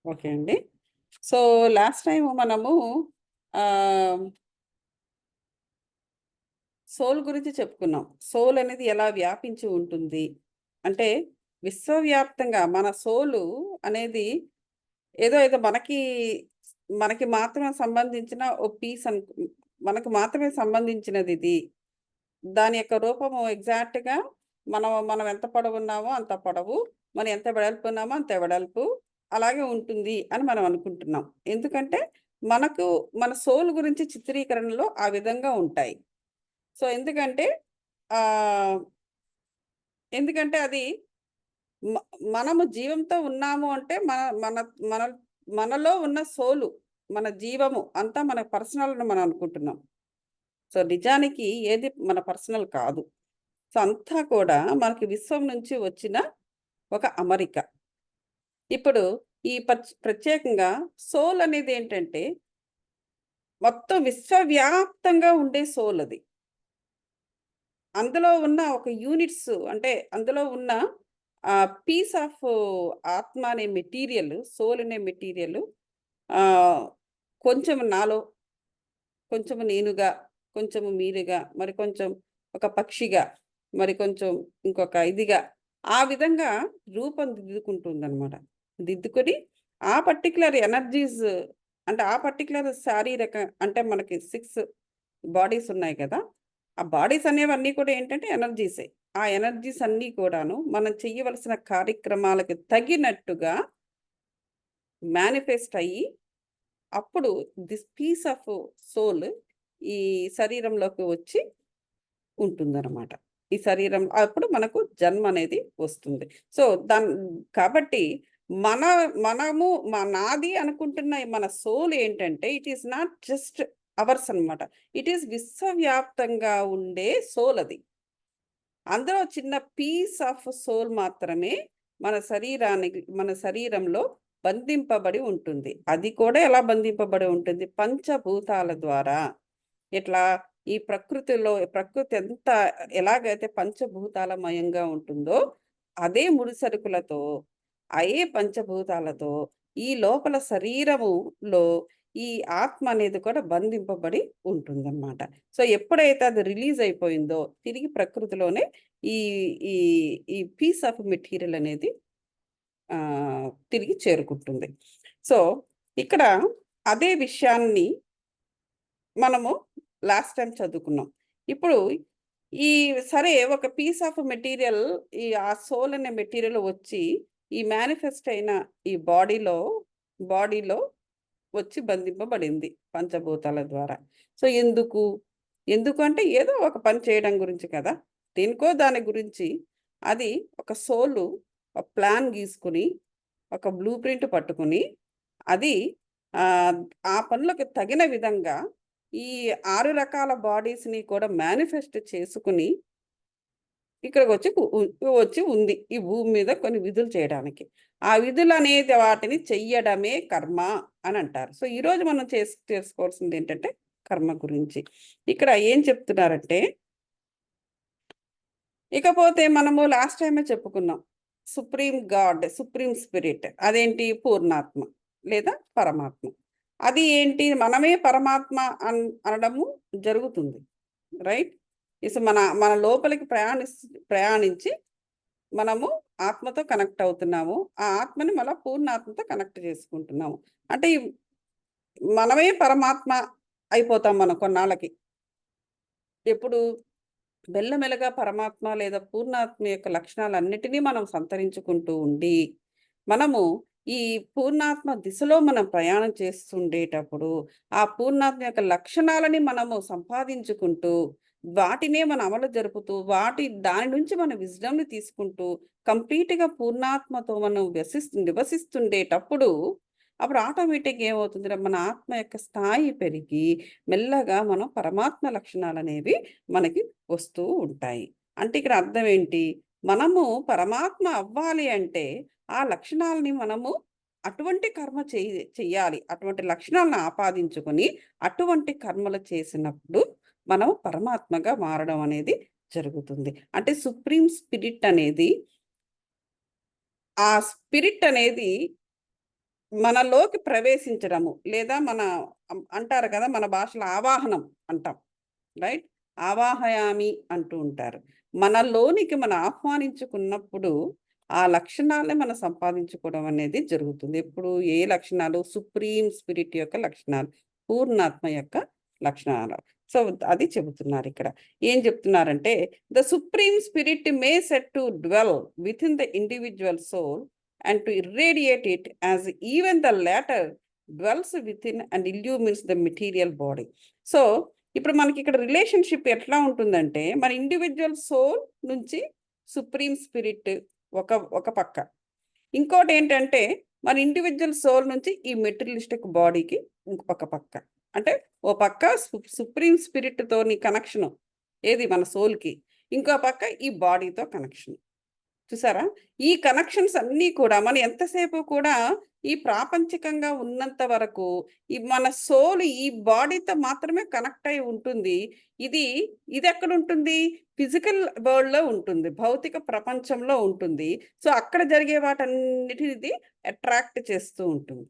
Okay అండి. So, last time మనము ఆహ్, సోల్ గురించి చెప్పుకున్నాం. సోల్ అనేది ఎలా వ్యాపించి ఉంటుంది. అంటే విశ్వవ్యాప్తంగా మన సోలు అనేది ఏదో మనకి మాత్రమే సంబంధించిన ఓ పీస్ మనకు మాత్రమే సంబంధించినదిది. దాని యొక్క రూపము ఎగ్జాక్ట్‌గా మనం ఎంత పొడవున్నామో అంత పొడవు, మనం ఎంత వెడల్పున్నామో అంత వెడల్పు, అలాగే ఉంటుంది అని మనం అనుకుంటున్నాం. ఎందుకంటే, మనకు మన సోల్ గురించి చిత్రీకరణలో ఆ విధంగా ఉంటాయి. సో, ఆహ్, ఎందుకంటే అది మ మనము జీవంతో ఉన్నాము అంటే మన మన మనలో ఉన్న సోలు, మన జీవము అంతా మన పర్సనల్ అని మనం అనుకుంటున్నాం. సో, నిజానికి ఏది మన పర్సనల్ కాదు. సో, అంతా కూడా మనకి విశ్వం నుంచి వచ్చిన ఒక అమరిక. ఇప్పుడు ఈ ప్రత్యేకంగా సోల్ అనేదేంటంటే, మొత్తం విశ్వవ్యాప్తంగా ఉండే సోల్ అది. అందులో ఉన్న ఒక యూనిట్స్ అంటే అందులో ఉన్న పీస్ ఆఫ్ ఆత్మ అనే మెటీరియల్, సోల్ అనే మెటీరియల్ ఆహ్, కొంచెం నాలో, కొంచెం నేనుగా, కొంచెం మీరుగా, మరి కొంచెం ఒక పక్షిగా, మరి కొంచెం ఇంకొక ఇదిగా, ఆ విధంగా రూపం దిద్దుకుంటుందనమాట. దిద్దుకొని ఆ పర్టిక్యులర్ ఎనర్జీస్ అంటే ఆ పర్టిక్యులర్ శారీరక అంటే మనకి 6 బాడీస్ ఉన్నాయి కదా! ఆ బాడీస్ అనేవన్నీ కూడా ఏంటంటే ఎనర్జీసే. ఆ ఎనర్జీస్ అన్నీ కూడాను మనం చెయ్యవలసిన కార్యక్రమాలకి తగినట్టుగా మేనిఫెస్ట్ అయ్యి అప్పుడు దిస్ పీస్ ఆఫ్ సోల్ ఈ శరీరంలోకి వచ్చి ఉంటుందనమాట. ఈ శరీరం అప్పుడు మనకు జన్మ అనేది వస్తుంది. సో, దాన్ కాబట్టి మన మనము నాది అనుకుంటున్న మన సోల్ ఏంటంటే it is not just hours అనమాట. ఇట్ ఈస్ విశ్వవ్యాప్తంగా ఉండే సోల్ అది. అందులో చిన్న పీస్ ఆఫ్ సోల్ మాత్రమే మన శరీరంలో బంధింపబడి ఉంటుంది. అది కూడా ఎలా బంధింపబడి ఉంటుంది? పంచభూతాల ద్వారా. ఇట్లా ఈ ప్రకృతి ఎలాగైతే పంచభూతాలమయంగా ఉంటుందో, అదే ముడిసరుకులతో, అయే పంచభూతాలతో ఈ లోపల శరీరములో ఈ ఆత్మ అనేది కూడా బంధింపబడి ఉంటుందన్నమాట. సో, ఎప్పుడైతే అది రిలీజ్ అయిపోయిందో, తిరిగి ప్రకృతిలోనే ఈ ఈ ఈ పీస్ ఆఫ్ మెటీరియల్ అనేది తిరిగి చేరుకుంటుంది. సో, ఇక్కడ అదే విషయాన్ని మనము లాస్ట్ టైమ్ చదువుకున్నాం. ఇప్పుడు ఈ సరే ఒక పీస్ ఆఫ్ మెటీరియల్ ఆ సోల్ అనే మెటీరియల్ వచ్చి ఈ మేనిఫెస్ట్ అయిన ఈ బాడీలో వచ్చి బంధింపబడింది పంచభూతాల ద్వారా. సో, ఎందుకు? ఎందుకు అంటే ఏదో ఒక పని చేయడం గురించి కదా! దేనికో దాని గురించి అది ఒక సోలు ఒక ప్లాన్ గీసుకొని, ఒక బ్లూ ప్రింట్ పట్టుకొని, అది ఆహ్, ఆ పనులకు తగిన విధంగా ఈ 6 రకాల బాడీస్‌ని కూడా మేనిఫెస్ట్ చేసుకొని ఇక్కడికొచ్చి వచ్చి ఉంది. ఈ భూమి మీద కొన్ని విధులు చేయడానికి. ఆ విధులనేది వాటిని చెయ్యడమే కర్మ అనంటారు. సో, ఈరోజు మనం తెలుసుకోవాల్సిందేంటంటే కర్మ గురించి. ఇక్కడ ఏం చెప్తున్నారంటే, ఇకపోతే మనము లాస్ట్ టైమే చెప్పుకున్నాం. సుప్రీం స్పిరిట్ అదేంటి? పూర్ణాత్మ లేదా పరమాత్మ. అది ఏంటి? మనమే పరమాత్మ అనడము జరుగుతుంది. రైట్? మన మన లోపలికి ప్రయాణించి మనము ఆత్మతో కనెక్ట్ అవుతున్నాము. ఆ ఆత్మని మళ్ళా పూర్ణాత్మతో కనెక్ట్ చేసుకుంటున్నాము. అంటే మనమే పరమాత్మ అయిపోతాం మనం కొన్నాళ్ళకి. ఎప్పుడు మెల్లమెల్లగా పరమాత్మ లేదా పూర్ణాత్మ యొక్క లక్షణాలన్నిటినీ మనం సంతరించుకుంటూ ఉండి, మనము ఈ పూర్ణాత్మ దిశలో మనం ప్రయాణం చేస్తుండేటప్పుడు, ఆ పూర్ణాత్మ యొక్క లక్షణాలని మనము సంపాదించుకుంటూ, వాటినే మనం అమలు జరుపుతూ, దాని నుంచి మన విజ్డమ్‌ని తీసుకుంటూ, కంప్లీట్‌గా పూర్ణాత్మతో మనం నివసిస్తుండేటప్పుడు, అప్పుడు ఆటోమేటిక్‌గా ఏమవుతుందిరా మన ఆత్మ యొక్క స్థాయి పెరిగి, మెల్లగా మనం పరమాత్మ లక్షణాలనేవి మనకి వస్తూ ఉంటాయి. అంటే ఇక్కడ అర్థం ఏంటి? మనము పరమాత్మ అవ్వాలి అంటే, ఆ లక్షణాలని మనము అటువంటి కర్మ చెయ్యాలి. అటువంటి లక్షణాలను ఆపాదించుకొని, అటువంటి కర్మలు చేసినప్పుడు, మనం పరమాత్మగా మారడం అనేది జరుగుతుంది. అంటే సుప్రీం స్పిరిట్ అనేది, ఆ స్పిరిట్ అనేది మనలోకి ప్రవేశించడము, లేదా అంటారు కదా, మన భాషలో ఆవాహనం అంటాం, రైట్? ఆవాహయామి అంటూ ఉంటారు. మనలోనికి మనం ఆహ్వానించుకున్నప్పుడు ఆ లక్షణాలే మనం సంపాదించుకోవడం అనేది జరుగుతుంది. ఎప్పుడు ఏ లక్షణాలు? సుప్రీం స్పిరిట్ యొక్క లక్షణాలు, పూర్ణాత్మ యొక్క లక్షణాలు. సో అది చెబుతున్నారు ఇక్కడ. ఏం చెప్తున్నారంటే, the supreme spirit may set to dwell within the individual soul and to irradiate it as even the latter dwells within and illumines the material body. So ఇప్పుడు మనకి ఇక్కడ రిలేషన్షిప్ ఎట్లా ఉంటుందంటే, మన ఇండివిజువల్ సోల్ నుంచి supreme spirit ఒక పక్క, ఇంకోటి ఏంటంటే మన ఇండివిజువల్ సోల్ నుంచి ఈ మెటీరియలిస్టిక్ బాడీకి ఒక పక్క. అంటే ఓ పక్క సుప్రీం స్పిరిట్ తోని కనెక్షన్ ఏది మన సోల్కి, ఇంకో పక్క ఈ బాడీతో కనెక్షన్. చూసారా? ఈ కనెక్షన్స్ అన్నీ కూడా మనం ఎంతసేపు కూడా ఈ ప్రాపంచికంగా ఉన్నంత వరకు ఈ మన సోల్ ఈ బాడీతో మాత్రమే కనెక్ట్ అయి ఉంటుంది. ఇది ఎక్కడ ఉంటుంది? ఫిజికల్ వరల్డ్లో ఉంటుంది, భౌతిక ప్రపంచంలో ఉంటుంది. సో అక్కడ జరిగే వాటన్నిటిది అట్రాక్ట్ చేస్తూ ఉంటుంది.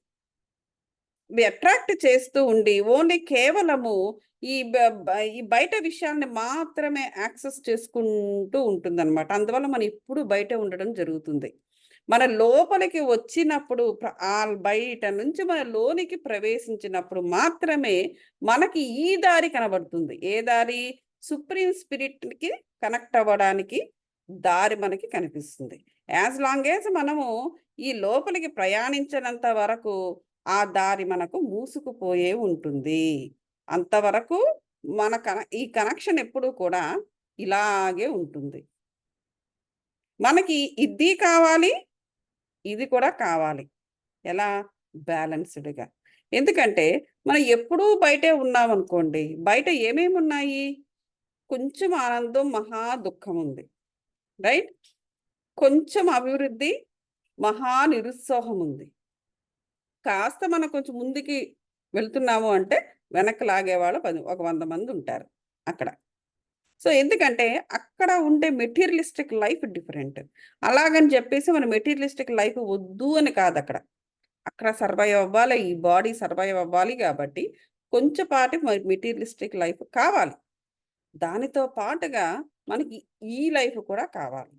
అట్రాక్ట్ చేస్తూ ఉండి ఓన్లీ కేవలము ఈ బయట విషయాన్ని మాత్రమే యాక్సెస్ చేసుకుంటూ ఉంటుందన్నమాట. అందువల్ల మనం ఇప్పుడు బయట ఉండడం జరుగుతుంది. మన లోపలికి వచ్చినప్పుడు బయట నుంచి మన లోనికి ప్రవేశించినప్పుడు మాత్రమే మనకి ఈ దారి కనబడుతుంది. ఏ దారి? సుప్రీం స్పిరిట్కి కనెక్ట్ అవ్వడానికి దారి మనకి కనిపిస్తుంది. యాజ్ లాంగ్ యాజ్ మనము ఈ లోపలికి ప్రయాణించినంత వరకు ఆ దారి మనకు మూసుకుపోయే ఉంటుంది. అంతవరకు ఈ కనెక్షన్ ఎప్పుడు కూడా ఇలాగే ఉంటుంది. మనకి ఇది కావాలి, ఇది కూడా కావాలి. ఎలా? బ్యాలెన్స్డ్గా. ఎందుకంటే మనం ఎప్పుడూ బయటే ఉన్నామనుకోండి, బయట ఏమేమి ఉన్నాయి? కొంచెం ఆనందం, మహా దుఃఖం ఉంది, రైట్? కొంచెం అభివృద్ధి, మహా నిరుత్సాహం ఉంది. కాస్త మనం కొంచెం ముందుకి వెళ్తున్నాము అంటే వెనక్కి లాగేవాళ్ళు 100 మంది ఉంటారు అక్కడ. సో ఎందుకంటే అక్కడ ఉండే మెటీరియలిస్టిక్ లైఫ్ డిఫరెంట్. అలాగని చెప్పేసి మన మెటీరియలిస్టిక్ లైఫ్ వద్దు అని కాదు. అక్కడ సర్వైవ్ అవ్వాలి, ఈ బాడీ సర్వైవ్ అవ్వాలి. కాబట్టి కొంచెంపాటి మెటీరియలిస్టిక్ లైఫ్ కావాలి. దానితో పాటుగా మనకి ఈ లైఫ్ కూడా కావాలి.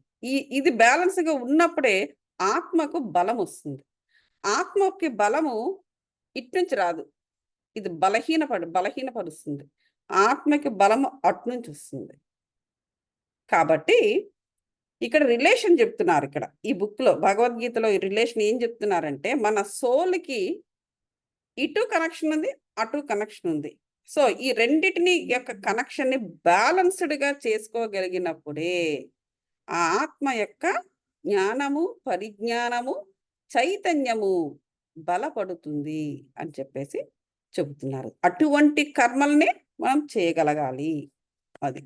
ఇది బ్యాలెన్స్గా ఉన్నప్పుడే ఆత్మకు బలం వస్తుంది. ఆత్మకి బలము ఇట్నుంచి రాదు, ఇది బలహీనపరుస్తుంది. ఆత్మకి బలము అట్నుంచి వస్తుంది. కాబట్టి ఇక్కడ రిలేషన్ చెప్తున్నారు. ఇక్కడ ఈ బుక్లో, భగవద్గీతలో ఈ రిలేషన్ ఏం చెప్తున్నారంటే, మన సోల్కి ఇటు కనెక్షన్ ఉంది, అటు కనెక్షన్ ఉంది. సో ఈ రెండిటిని యొక్క కనెక్షన్ని బ్యాలెన్స్డ్గా చేసుకోగలిగినప్పుడే ఆ ఆత్మ యొక్క జ్ఞానము, పరిజ్ఞానము, చైతన్యము బలపడుతుంది అని చెప్పేసి చెబుతున్నారు. అటువంటి కర్మల్ని మనం చేయగలగాలి. అది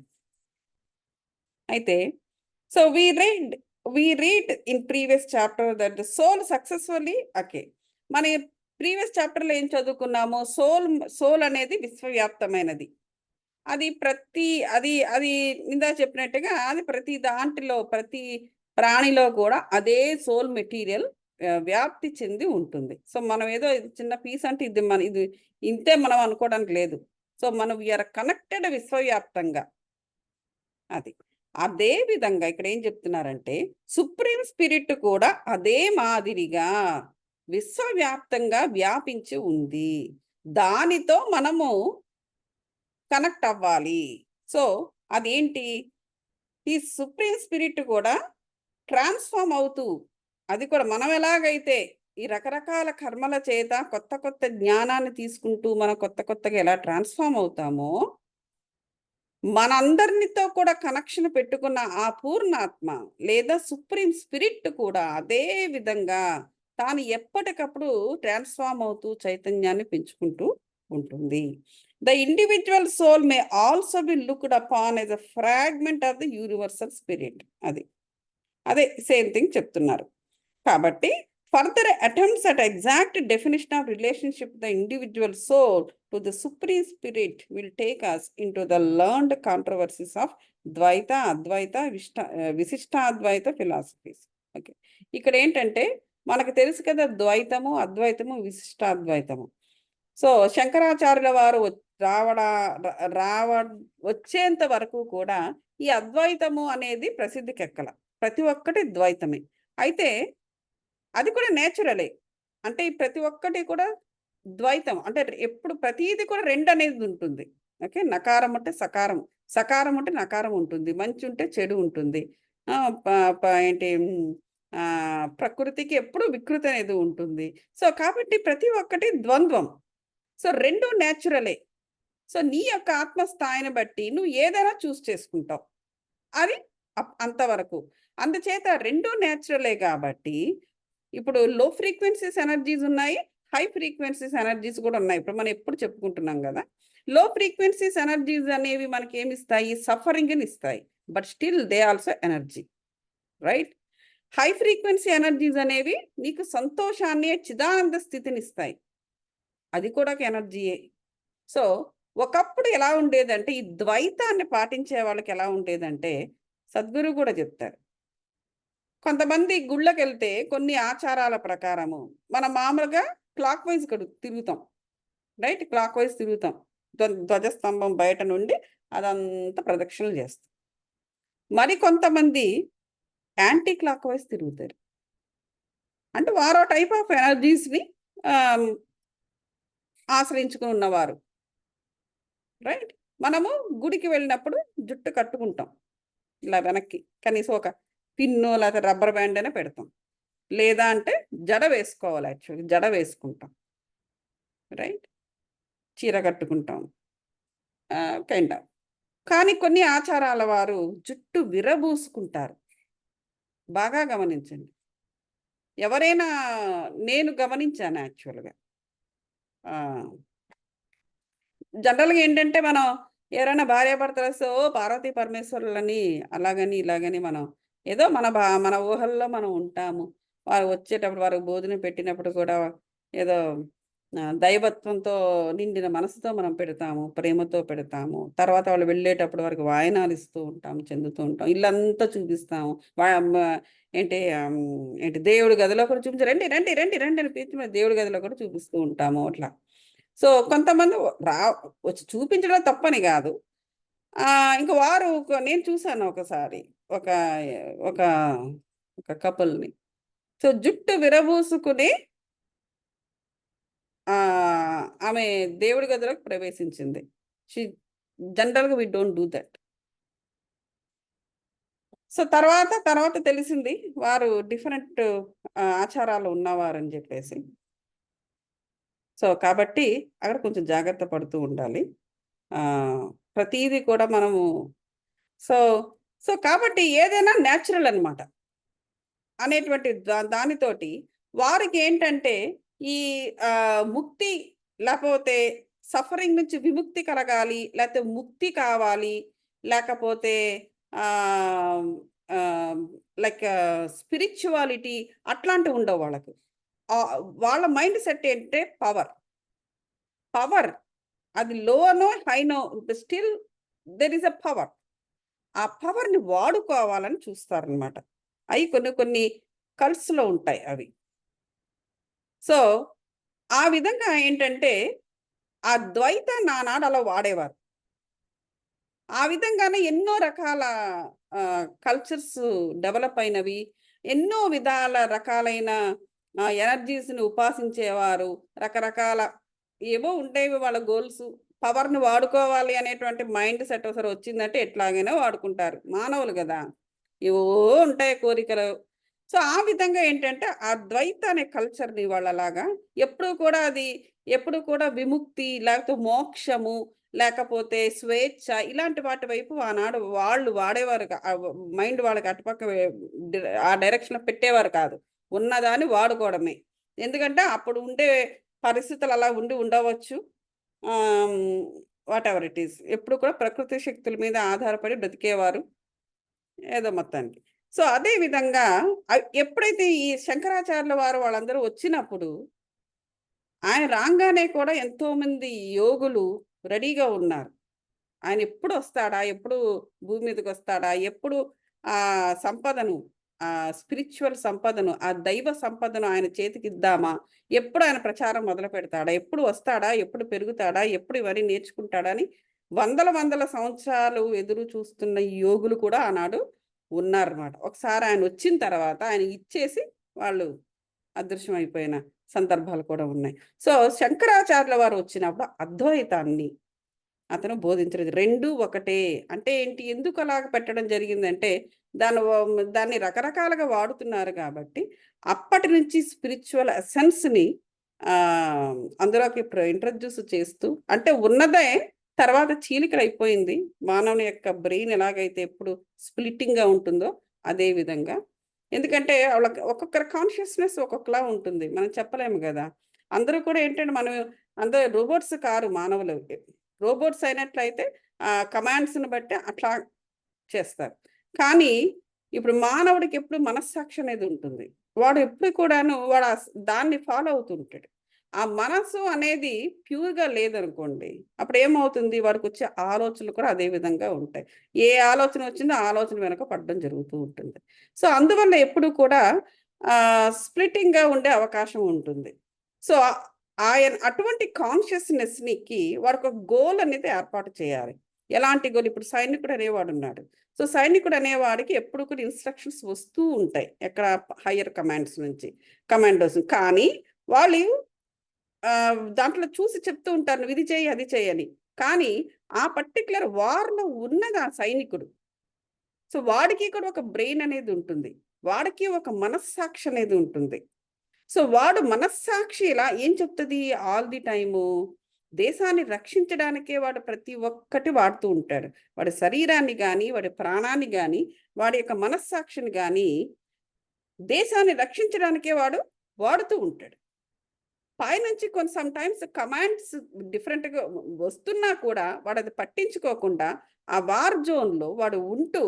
అయితే so we read in previous chapter that the soul successfully మన ప్రీవియస్ చాప్టర్లో ఏం చదువుకున్నాము? సోల్ అనేది విశ్వవ్యాప్తమైనది. అది అది ఇందా చెప్పినట్టుగా అది ప్రతి దాంట్లో, ప్రతి ప్రాణిలో కూడా అదే సోల్ మెటీరియల్ వ్యాప్తి చెంది ఉంటుంది. సో మనం ఏదో చిన్న పీస్ అంటే ఇది ఇంతే మనం అనుకోవడానికి లేదు. సో మనం వీఆర్ కనెక్టెడ్ విశ్వవ్యాప్తంగా. అదే విధంగా ఇక్కడ ఏం చెప్తున్నారంటే, సుప్రీం స్పిరిట్ కూడా అదే మాదిరిగా విశ్వవ్యాప్తంగా వ్యాపించి ఉంది. దానితో మనము కనెక్ట్ అవ్వాలి. సో అదేంటి? ఈ సుప్రీం స్పిరిట్ కూడా ట్రాన్స్ఫార్మ్ అవుతూ, అది కూడా మనం ఎలాగైతే ఈ రకరకాల కర్మల చేత కొత్త జ్ఞానాన్ని తీసుకుంటూ మనం కొత్తగా ఎలా ట్రాన్స్ఫార్మ్ అవుతామో, మనందరితో కూడా కనెక్షన్ పెట్టుకున్న ఆ పూర్ణాత్మ లేదా సుప్రీం స్పిరిట్ కూడా అదే విధంగా తాను ఎప్పటికప్పుడు ట్రాన్స్ఫార్మ్ అవుతూ చైతన్యాన్ని పెంచుకుంటూ ఉంటుంది. The individual soul may also be looked upon as a fragment of the universal spirit. అదే సేమ్ థింగ్ చెప్తున్నారు. కాబట్టి further attempts at exact definition of relationship of the individual soul to the supreme spirit will take us into the learned controversies of Dvaita, Advaita, Visishtadvaita philosophies. ఇక్కడ ఏంటంటే మనకు తెలుసు కదా, ద్వైతము, అద్వైతము, విశిష్టాద్వైతము. So శంకరాచార్యుల వారు వచ్చేంత వరకు కూడా ఈ అద్వైతము అనేది ప్రసిద్ధికెక్కల. ప్రతి ఒక్కటి ద్వైతమే. అయితే అది కూడా నేచురలే. అంటే ఈ ప్రతి ఒక్కటి కూడా ద్వైతం. అంటే ఎప్పుడు ప్రతీది కూడా 2 అనేది ఉంటుంది. ఓకే. నకారం అంటే సకారం, సకారం అంటే నకారం ఉంటుంది, మంచి ఉంటే చెడు ఉంటుంది. ప ప ఏంటి ప్రకృతికి ఎప్పుడు వికృతి అనేది ఉంటుంది. సో కాబట్టి ప్రతి ఒక్కటి ద్వంద్వం. సో 2 నేచురలే. సో నీ యొక్క ఆత్మస్థాయిని బట్టి నువ్వు ఏదైనా చూస్ చేసుకుంటావు. అది అంతవరకు. అందుచేత 2 నేచురలే కాబట్టి ఇప్పుడు లో ఫ్రీక్వెన్సీస్ ఎనర్జీస్ ఉన్నాయి, హై ఫ్రీక్వెన్సీస్ ఎనర్జీస్ కూడా ఉన్నాయి. ఇప్పుడు మనం ఎప్పుడు చెప్పుకుంటున్నాం కదా, లో ఫ్రీక్వెన్సీస్ ఎనర్జీస్ అనేవి మనకి ఏమిస్తాయి? సఫరింగ్ని ఇస్తాయి. But still they also energy, right? High frequency energies అనేవి నీకు సంతోషాన్ని, చిదానంద స్థితిని ఇస్తాయి. అది కూడా ఒక ఎనర్జీయే. సో ఒకప్పుడు ఎలా ఉండేదంటే, ఈ ద్వైతాన్ని పాటించే వాళ్ళకి ఎలా ఉండేదంటే, సద్గురు కూడా చెప్తారు. కొంతమంది గుళ్ళకెళ్తే కొన్ని ఆచారాల ప్రకారము మనం మామూలుగా క్లాక్ వైజ్ తిరుగుతాం, రైట్? క్లాక్ వైజ్ తిరుగుతాం. ధ్వజస్తంభం బయట నుండి అదంతా ప్రదక్షిణలు చేస్తాం. మరి కొంతమంది యాంటీ క్లాక్ వైజ్ తిరుగుతారు. అంటే వారో టైప్ ఆఫ్ ఎనర్జీస్ని ఆశ్రయించుకుని ఉన్నవారు, రైట్? మనము గుడికి వెళ్ళినప్పుడు జుట్టు కట్టుకుంటాం ఇలా వెనక్కి, కనీసం ఒక పిన్నో లేకపోతే రబ్బర్ బ్యాండ్ అయినా పెడతాం. లేదా అంటే జడ వేసుకోవాలి, యాక్చువల్లీ జడ వేసుకుంటాం, రైట్? చీర కట్టుకుంటాం, కైండ్ ఆఫ్. కానీ కొన్ని ఆచారాల వారు జుట్టు విరబూసుకుంటారు. బాగా గమనించండి. ఎవరైనా, నేను గమనించాను యాక్చువల్గా. జనరల్గా ఏంటంటే మనం ఎవరైనా భార్యాభర్తలు పార్వతీ పరమేశ్వరులని అలాగని ఇలాగని మనం ఏదో మన ఊహల్లో మనం ఉంటాము. వారు వచ్చేటప్పుడు వారికి భోజనం పెట్టినప్పుడు కూడా ఏదో దైవత్వంతో నిండిన మనసుతో మనం పెడతాము, ప్రేమతో పెడతాము. తర్వాత వాళ్ళు వెళ్ళేటప్పుడు వారికి వాయనాలు ఇస్తూ ఉంటాము, చెందుతూ ఉంటాం, ఇల్లంతా చూపిస్తాము. ఏంటి దేవుడి గదిలో కూడా చూపించి రండి రండి రండి రండి అని పిలిచి దేవుడి గదిలో కూడా చూపిస్తూ ఉంటాము అట్లా. సో కొంతమంది వచ్చి చూపించడం తప్పని కాదు. ఇంక వారు నేను చూశాను ఒకసారి ఒక ఒక ఒక కపుల్ని. సో జుట్టు విరబూసుకుని ఆమె దేవుడి గదిలోకి ప్రవేశించింది. జనరల్గా we don't do that. So తర్వాత తెలిసింది వారు డిఫరెంట్ ఆచారాలు ఉన్నవారని చెప్పేసి. సో కాబట్టి అక్కడ కొంచెం జాగ్రత్త పడుతూ ఉండాలి. ప్రతీది కూడా మనము సో కాబట్టి ఏదైనా న్యాచురల్ అనమాట అనేటువంటి దానితోటి వారికి ఏంటంటే ఈ ముక్తి, లేకపోతే సఫరింగ్ నుంచి విముక్తి కలగాలి, లేకపోతే ముక్తి కావాలి, లేకపోతే లైక్ స్పిరిచువాలిటీ అట్లాంటివి ఉండవు వాళ్ళకు. వాళ్ళ మైండ్ సెట్ ఏంటంటే పవర్ అది లోనో హైనో still there is a power. ఆ పవర్ని వాడుకోవాలని చూస్తారనమాట. అవి కొన్ని కల్స్లో ఉంటాయి అవి. సో ఆ విధంగా ఏంటంటే ఆ ద్వైతాన్ని ఆనాడు అలా వాడేవారు. ఆ విధంగానే ఎన్నో రకాల కల్చర్స్ డెవలప్ అయినవి, ఎన్నో విధాల రకాలైన ఎనర్జీస్ని ఉపాసించేవారు. రకరకాల ఏవో ఉండేవి వాళ్ళ గోల్స్. పవర్ని వాడుకోవాలి అనేటువంటి మైండ్ సెట్ ఒకసారి వచ్చిందంటే ఎట్లాగైనా వాడుకుంటారు, మానవులు కదా, ఏవో ఉంటాయి కోరికలు. సో ఆ విధంగా ఏంటంటే ఆ ద్వైత అనే కల్చర్ని వాళ్ళలాగా ఎప్పుడు కూడా విముక్తి, లేకపోతే మోక్షము, లేకపోతే స్వేచ్ఛ ఇలాంటి వాటి వైపు ఆనాడు వాళ్ళు వాడేవారు. మైండ్ వాళ్ళకి అటుపక్క ఆ డైరెక్షన్లో పెట్టేవారు కాదు. ఉన్నదాన్ని వాడుకోవడమే. ఎందుకంటే అప్పుడు ఉండే పరిస్థితులు అలా ఉండవచ్చు. వాట్ ఎవర్ ఇట్ ఈస్, ఎప్పుడు కూడా ప్రకృతి శక్తుల మీద ఆధారపడి బ్రతికేవారు ఏదో మొత్తానికి. సో అదే విధంగా ఎప్పుడైతే ఈ శంకరాచార్యుల వారు వాళ్ళందరూ వచ్చినప్పుడు ఆయన రాగానే కూడా ఎంతోమంది యోగులు రెడీగా ఉన్నారు. ఆయన ఎప్పుడు వస్తాడా, ఎప్పుడు భూమి మీదకి వస్తాడా, ఎప్పుడు ఆ సంపదను, స్పిరిచువల్ సంపదను, ఆ దైవ సంపదను ఆయన చేతికి ఇద్దామా, ఎప్పుడు ఆయన ప్రచారం మొదలు పెడతాడా, ఎప్పుడు వస్తాడా, ఎప్పుడు పెరుగుతాడా, ఎప్పుడు ఇవన్నీ నేర్చుకుంటాడా అని వందల సంవత్సరాలు ఎదురు చూస్తున్న యోగులు కూడా ఆనాడు ఉన్నారన్నమాట. ఒకసారి ఆయన వచ్చిన తర్వాత ఆయన ఇచ్చేసి వాళ్ళు అదృశ్యం అయిపోయిన సందర్భాలు కూడా ఉన్నాయి. సో శంకరాచార్యుల వారు వచ్చినప్పుడు అద్వైతాన్ని అతను బోధించలేదు. రెండు ఒకటే అంటే ఏంటి, ఎందుకు అలాగ పెట్టడం జరిగిందంటే దాన్ని రకరకాలుగా వాడుతున్నారు కాబట్టి అప్పటి నుంచి స్పిరిచువల్ ఎసెన్స్ని అందులోకి ఇంట్రడ్యూస్ చేస్తూ, అంటే ఉన్నదే తర్వాత చీలికలు అయిపోయింది. మానవుని యొక్క బ్రెయిన్ ఎలాగైతే ఎప్పుడు స్ప్లిట్టింగ్గా ఉంటుందో అదే విధంగా. ఎందుకంటే వాళ్ళకి ఒక్కొక్కరి కాన్షియస్నెస్ ఒక్కొక్కలా ఉంటుంది, మనం చెప్పలేము కదా. అందరూ కూడా ఏంటంటే మనం అందరూ రోబోట్స్ కారు మానవులు. రోబోట్స్ అయినట్లయితే కమాండ్స్ని బట్టి అట్లా చేస్తారు. కానీ ఇప్పుడు మానవుడికి ఎప్పుడు మనస్సాక్షి అనేది ఉంటుంది. వాడు ఎప్పుడు కూడాను వాడు దాన్ని ఫాలో అవుతూ ఉంటాడు. ఆ మనసు అనేది ప్యూర్గా లేదనుకోండి, అప్పుడు ఏమవుతుంది, వాడికి వచ్చే ఆలోచనలు కూడా అదే విధంగా ఉంటాయి. ఏ ఆలోచన వచ్చిందో ఆ ఆలోచన వెనక పడడం జరుగుతూ ఉంటుంది. సో అందువల్ల ఎప్పుడు కూడా స్ప్లిట్టింగ్గా ఉండే అవకాశం ఉంటుంది. సో ఆయన అటువంటి కాన్షియస్నెస్కి వాడు ఒక గోల్ అనేది ఏర్పాటు చేయాలి. ఎలాంటి గోల్, ఇప్పుడు సైనికుడు అనేవాడు ఉన్నాడు. సో సైనికుడు అనేవాడికి ఎప్పుడు కూడా ఇన్స్ట్రక్షన్స్ వస్తూ ఉంటాయి, ఎక్కడ హయ్యర్ కమాండ్స్ నుంచి, కమాండోస్. కానీ వాళ్ళు దాంట్లో చూసి చెప్తూ ఉంటారు, నువ్వు ఇది చేయి అది చేయని. కానీ ఆ పర్టికులర్ వార్లో ఉన్నది ఆ సైనికుడు. సో వాడికి కూడా ఒక బ్రెయిన్ అనేది ఉంటుంది, వాడికి ఒక మనస్సాక్షి అనేది ఉంటుంది. సో వాడు మనస్సాక్షి ఇలా ఏం చెప్తుంది ఆల్ ది టైము, దేశాన్ని రక్షించడానికే వాడు ప్రతి ఒక్కటి వాడుతూ ఉంటాడు. వాడి శరీరాన్ని కానీ, వాడి ప్రాణాన్ని కానీ, వాడి యొక్క మనస్సాక్షిని కానీ దేశాన్ని రక్షించడానికే వాడు వాడుతూ ఉంటాడు. పైనుంచి కొన్ని సమ్ టైమ్స్ కమాండ్స్ డిఫరెంట్గా వస్తున్నా కూడా వాడు అది పట్టించుకోకుండా ఆ వార్ జోన్లో వాడు ఉంటూ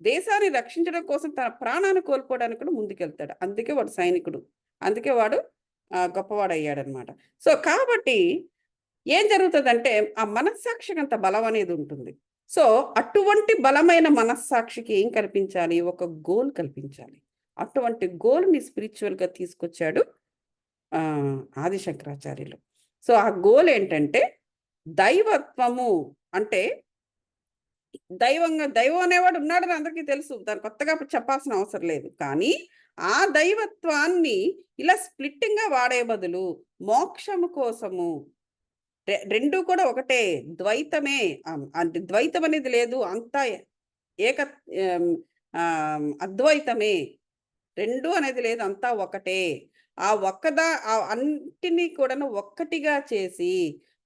దేశాన్ని రక్షించడం కోసం తన ప్రాణాన్ని కోల్పోవడానికి కూడా ముందుకెళ్తాడు. అందుకే వాడు సైనికుడు, అందుకే వాడు గొప్పవాడు అయ్యాడనమాట. సో కాబట్టి ఏం జరుగుతుందంటే ఆ మనస్సాక్షికి అంత బలం అనేది ఉంటుంది. సో అటువంటి బలమైన మనస్సాక్షికి ఏం కల్పించాలి, ఒక గోల్ కల్పించాలి. అటువంటి గోల్ని స్పిరిచువల్గా తీసుకొచ్చాడు ఆది శంకరాచార్యులు. సో ఆ గోల్ ఏంటంటే దైవత్వము, అంటే దైవం అనేవాడు ఉన్నాడని అందరికీ తెలుసు, దాన్ని కొత్తగా చెప్పాల్సిన అవసరం లేదు. కానీ ఆ దైవత్వాన్ని ఇలా స్ప్లిట్టింగ్గా వాడే బదులు మోక్షము కోసము, రెండు కూడా ఒకటే, ద్వైతమే. అంటే ద్వైతం అనేది లేదు, అంతా ఏక అద్వైతమే, రెండు అనేది లేదు, అంతా ఒకటే. ఆ అన్నిటినీ కూడా ఒక్కటిగా చేసి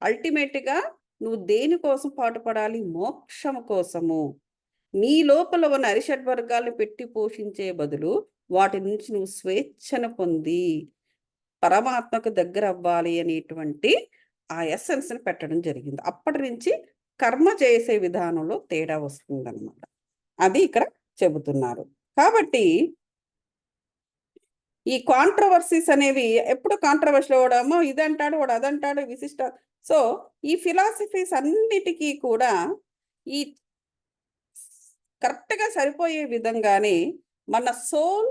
అల్టిమేట్గా నువ్వు దేనికోసం పాటుపడాలి, మోక్షము కోసము. నీ లోపల ఉన్న అరిషడ్ వర్గాలను పెట్టి పోషించే బదులు వాటి నుంచి నువ్వు స్వేచ్ఛను పొంది పరమాత్మకు దగ్గర అవ్వాలి అనేటువంటి ఆ ఎస్సెన్స్ని పెట్టడం జరిగింది. అప్పటి నుంచి కర్మ చేసే విధానంలో తేడా వస్తుందన్నమాట. అది ఇక్కడ చెబుతున్నారు. కాబట్టి ఈ కాంట్రవర్సీస్ అనేవి ఎప్పుడు కాంట్రవర్సీ అవడమో, ఇదంటాడు వాడు అదంటాడు విశిష్ట. సో ఈ ఫిలాసఫీస్ అన్నిటికీ కూడా ఈ కరెక్ట్గా సరిపోయే విధంగానే మన సోల్,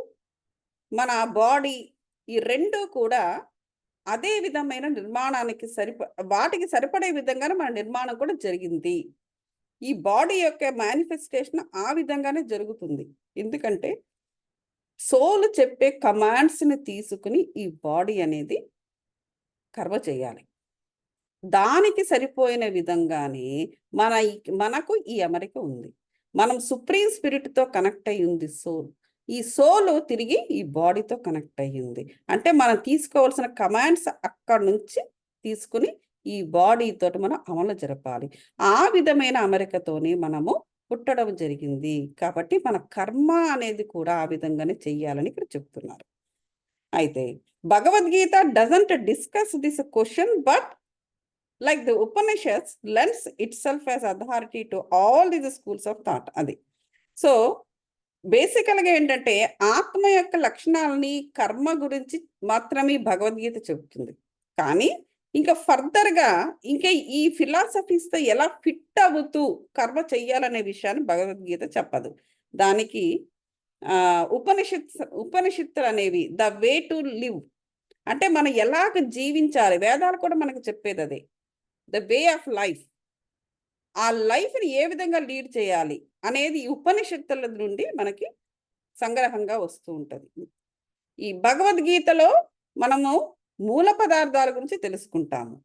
మన బాడీ, ఈ రెండు కూడా అదే విధమైన నిర్మాణానికి వాటికి సరిపడే విధంగానే మన నిర్మాణం కూడా జరిగింది. ఈ బాడీ యొక్క మేనిఫెస్టేషన్ ఆ విధంగానే జరుగుతుంది. ఎందుకంటే సోల్ చెప్పే కమాండ్స్ని తీసుకుని ఈ బాడీ అనేది కర్మ చేయాలి. దానికి సరిపోయిన విధంగానే మనకు ఈ అమరిక ఉంది. మనం సుప్రీం స్పిరిట్తో కనెక్ట్ అయ్యి ఉంది సోల్. ఈ సోల్ తిరిగి ఈ బాడీతో కనెక్ట్ అయ్యింది. అంటే మనం తీసుకోవాల్సిన కమాండ్స్ అక్కడ నుంచి తీసుకుని ఈ బాడీతో మనం అమలు జరపాలి. ఆ విధమైన అమరికతోనే మనము పుట్టడం జరిగింది. కాబట్టి మన కర్మ అనేది కూడా ఆ విధంగానే చెయ్యాలని ఇక్కడ చెప్తున్నారు. అయితే Bhagavad Gita doesn't discuss this question, but like the Upanishads lends itself as authority to all these schools of thought. అది సో బేసికల్గా ఏంటంటే ఆత్మ యొక్క లక్షణాలని, కర్మ గురించి మాత్రమే భగవద్గీత చెబుతుంది. కానీ ఇంకా ఫర్దర్గా ఇంకా ఈ ఫిలాసఫీస్తో ఎలా ఫిట్ అవుతూ కర్మ చెయ్యాలనే విషయాన్ని భగవద్గీత చెప్పదు. దానికి ఉపనిషత్తులు అనేవి ద వే టు లివ్, అంటే మనం ఎలాగ జీవించాలి, వేదాలు కూడా మనకు చెప్పేది అదే, ద వే ఆఫ్ లైఫ్. ఆ లైఫ్ని ఏ విధంగా లీడ్ చేయాలి అనేది ఉపనిషత్తుల నుండి మనకి సంగ్రహంగా వస్తూ ఉంటుంది. ఈ భగవద్గీతలో మనము మూల పదార్థాల గురించి తెలుసుకుంటాము.